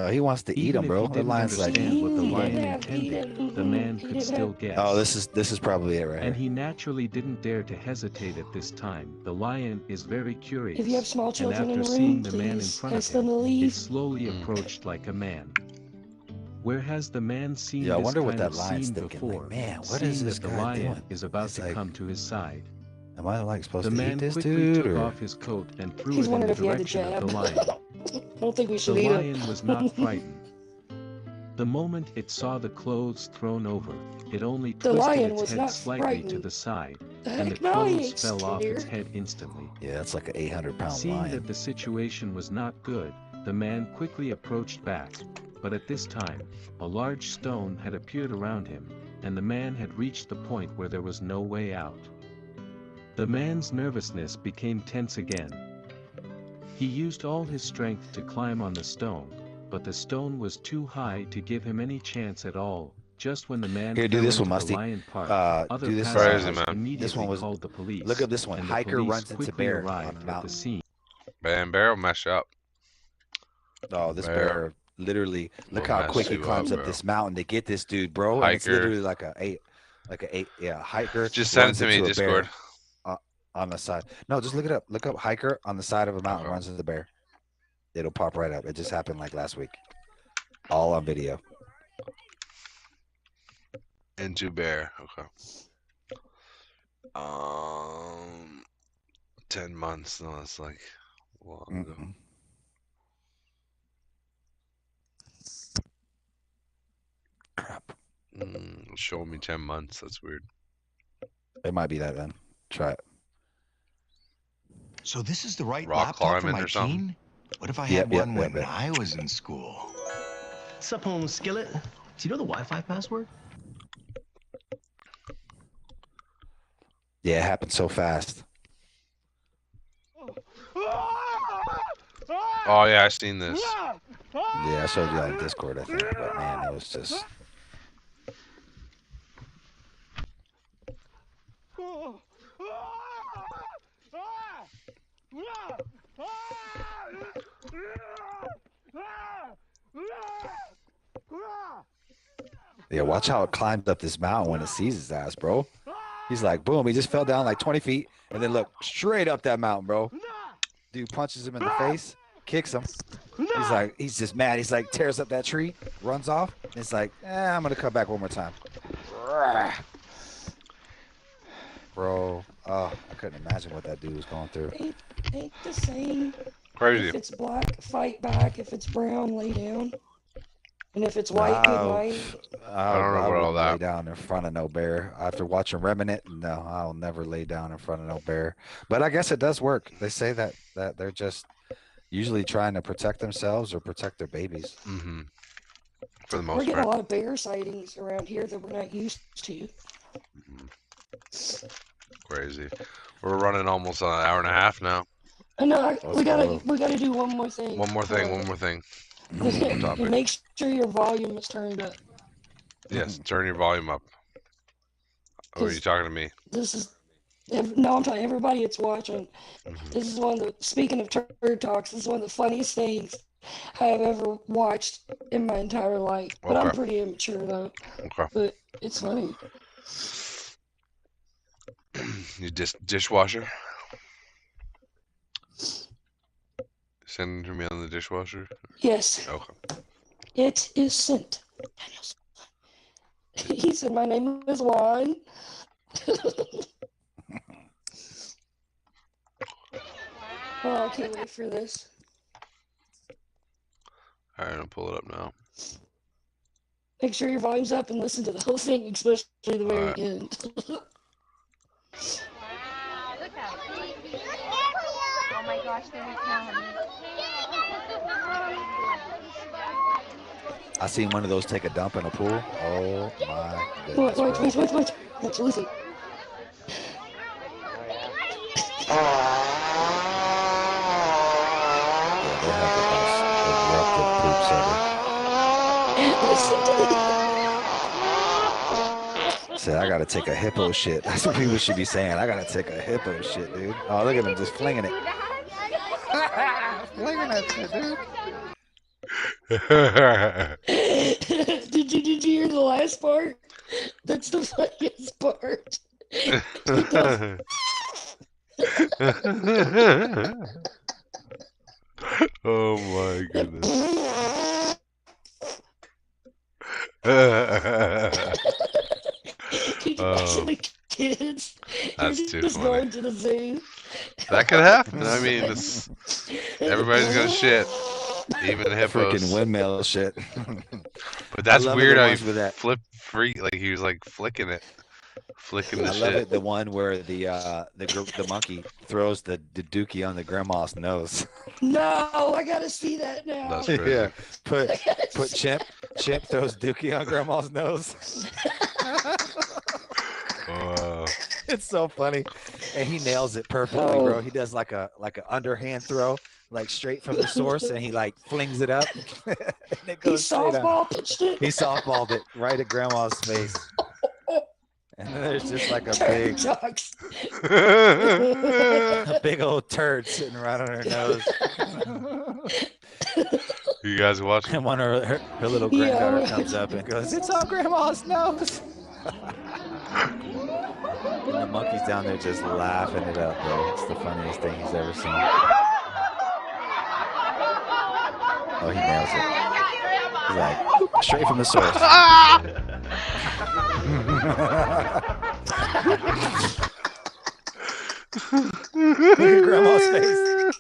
He wants to eat Even him, if bro. he The didn't lion's like, understand what the He lion didn't have- he intended, didn't- the man he could didn't still have- guess. "Oh, this is probably it right And here." he naturally didn't dare to hesitate at this time. The lion is very curious. If you have small children and in after the seeing room, the man in please front of ask them to him, it leave. slowly approached like a man. Where has the man seen Yeah, I this wonder what kind that of lion's scene thinking. before? Like, man, what seeing is this that the guy lion doing? is about It's to like, come to his side. am I like supposed The to eat man this quickly dude? took Or off his coat and threw He's it in wondering the if he had the direction of the jab. lion. I don't think we The should eat lion him. was not frightened. The moment it saw the clothes thrown over, it only The twisted lion its was head not slightly to frightened. the side, The and the heck no, he clothes ain't fell off its scared. head instantly. yeah, it's like an 800-pound Seeing lion. that the situation was not good, the man quickly approached back, but at this time, a large stone had appeared around him, and the man had reached the point where there was no way out. The man's nervousness became tense again. He used all his strength to climb on the stone, but the stone was too high to give him any chance at all, Just when the man Here, do fell this into one, the Musty. lion park, other Do this. passengers man. immediately This one was. called the police. Look up this one. and the Hiker police runs into quickly bear on arrived the at the mountain. scene. Bear will mess you up. Oh, this bear literally. Look will how mess quick he you climbs up, up bro. this mountain to get this dude, bro. And it's Hiker. literally like a hiker. Just send it runs to me, into a Discord. bear on the side. No, just look it up. Look up hiker on the side of a mountain runs into the bear. It'll pop right up. It just happened like last week. All on video. Into bear. Okay. 10 months. No, it's like long ago. Crap. Show me 10 months. That's weird. It might be that then. Try it. So this is the right Rock laptop for climbing my or something? teen? What if I had one when yep. I was in school? Sup, home skillet? Do you know the Wi-Fi password? Yeah, it happened so fast. Oh, yeah, I seen this. Yeah, I showed you on Discord, I think. But man, it was just. Yeah, watch how it climbs up this mountain when it sees his ass, bro. He's like, boom, he just fell down like 20 feet and then look straight up that mountain, bro. Dude punches him in the face, kicks him. He's just mad. He's like, tears up that tree, runs off. And it's like, I'm going to come back one more time. Bro, I couldn't imagine what that dude was going through. Ain't the same. Crazy. If it's black, fight back. If it's brown, lay down. And if it's white, good night. I don't know about all that. Lay down in front of no bear. After watching Remnant, no, I'll never lay down in front of no bear. But I guess it does work. They say that they're just usually trying to protect themselves or protect their babies. Mm-hmm. For the We're most getting part. a lot of bear sightings around here that we're not used to. Crazy. We're running almost an hour and a half now. I know. We gotta do one more thing. One more thing. One more topic. Make sure your volume is turned up. Yes, turn your volume up. Oh, are you talking to me? This is no, I'm talking everybody that's watching. This is one of the, speaking of Turd Talks, this is one of the funniest things I have ever watched in my entire life. But I'm pretty immature though. Okay. But it's funny. You dishwasher? Send it to me on the dishwasher? Yes. Okay. It is sent. He said, my name is Juan. Oh, I can't wait for this. All right, I'll pull it up now. Make sure your volume's up and listen to the whole thing, especially the very end. Oh my gosh, they were counting. I seen one of those take a dump in a pool. Oh my goodness. Wait. Let's listen. Said I gotta take a hippo shit. That's what people should be saying. I gotta take a hippo shit, dude. Oh, look at him just flinging it. Flinging that shit, dude. Did you hear the last part? That's the funniest part. Oh my goodness. Can you imagine the kids? That's You're too just funny. going to the zoo. That could happen. I mean, everybody's gonna shit, even the hippos. Freaking windmill shit. But that's weird how you with that. flip free, like he was like flicking the I shit. love it. The one where the monkey throws the dookie on the grandma's nose. No, I gotta see that now. That's crazy. Yeah. Put Chimp throws dookie on grandma's nose. It's so funny, and he nails it perfectly, bro. He does like a underhand throw like straight from the source, and he like flings it up, and it He goes straight up. softball pitched it. He softballed it right at Grandma's face. And then there's just like a Turd big, jocks. a big old turd sitting right on her nose. You guys watching? And one of her little Yeah, granddaughter right. comes up and goes, "It's on Grandma's nose." And the monkey's down there just laughing it up, bro. It's the funniest thing he's ever seen. Oh, he nails it. He's like, straight from the source. Look at Grandma's face.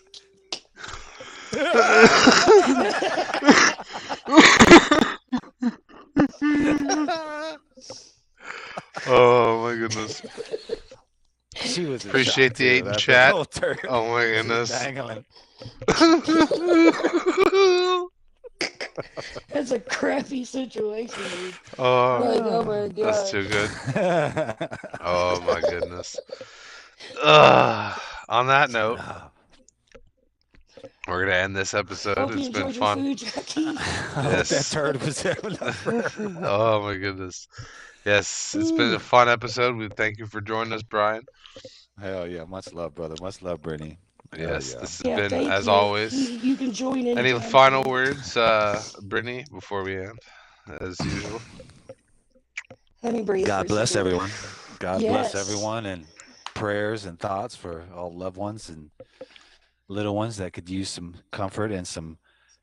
Oh my goodness. She was Appreciate the 8 in That's a chat. whole turd. Oh my She was goodness. dangling. That's a crappy situation, dude. Oh, Like, oh my god. that's too good. Oh my goodness. On that note, we're gonna end this episode. Hope you It's been enjoyed your fun. food, Jackie. I hope that Yes. turd was there. Oh my goodness. Yes, it's been a fun episode. We thank you for joining us, Brian. Hell yeah. Much love, brother. Much love, Brittany. Hell Yes, yeah. this has Yeah, been thank as you. always. You can join in. Any final words, Brittany, before we end, as usual? Let me breathe. God for a bless second. everyone. God Yes. bless everyone, and prayers and thoughts for all loved ones and little ones that could use some comfort and some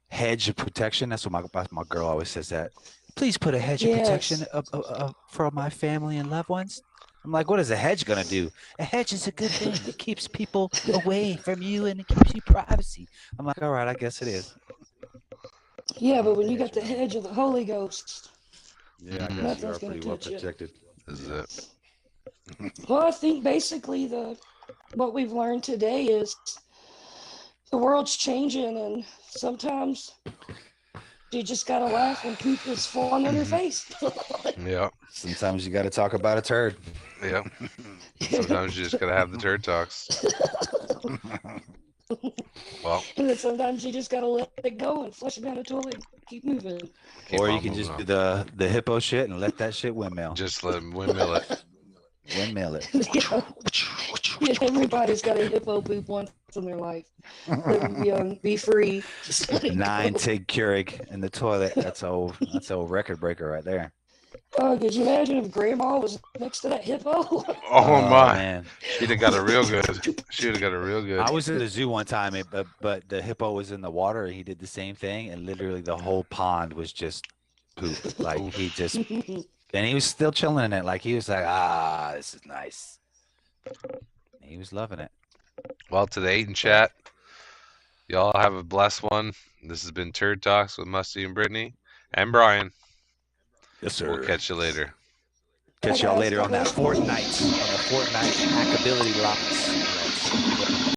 hedge of protection. That's what my girl always says that. Please put a hedge of Yes. protection for my family and loved ones. I'm like, what is a hedge going to do? A hedge is a good thing. It keeps people away from you and it keeps you privacy. I'm like, all right, I guess it is. Yeah, but when you got the hedge of the Holy Ghost, Yeah, I guess you nothing's are gonna pretty well touch you. protected. This is it. Well, I think basically what we've learned today is the world's changing, and sometimes you just gotta laugh when poop is falling on your face. Yeah. Sometimes you got to talk about a turd. Yeah. Sometimes you just gotta have the turd talks. Well, And then sometimes you just gotta let it go and flush it down the toilet and keep moving. keep Or you on can moving just on. do the hippo shit and let that shit windmill. Just let him windmill it. Windmill it. Yeah, everybody's got a hippo poop once in their life. Let them be young, be free. Just let it 9 go. Tig Keurig in the toilet. That's a old record breaker right there. Oh, could you imagine if Grandma was next to that hippo? Oh my. Man. She'd have got a real good. She'd have got a real good. I was in the zoo one time, but the hippo was in the water. And he did the same thing, and literally the whole pond was just poop. Like he just, and he was still chilling in it. Like he was like, this is nice. He was loving it. Well, to the 8 in chat, y'all have a blessed one. This has been Turd Talks with Musty and Brittany and Brian. Yes, sir. We'll catch you later. Catch y'all later on that Fortnite hackability lop.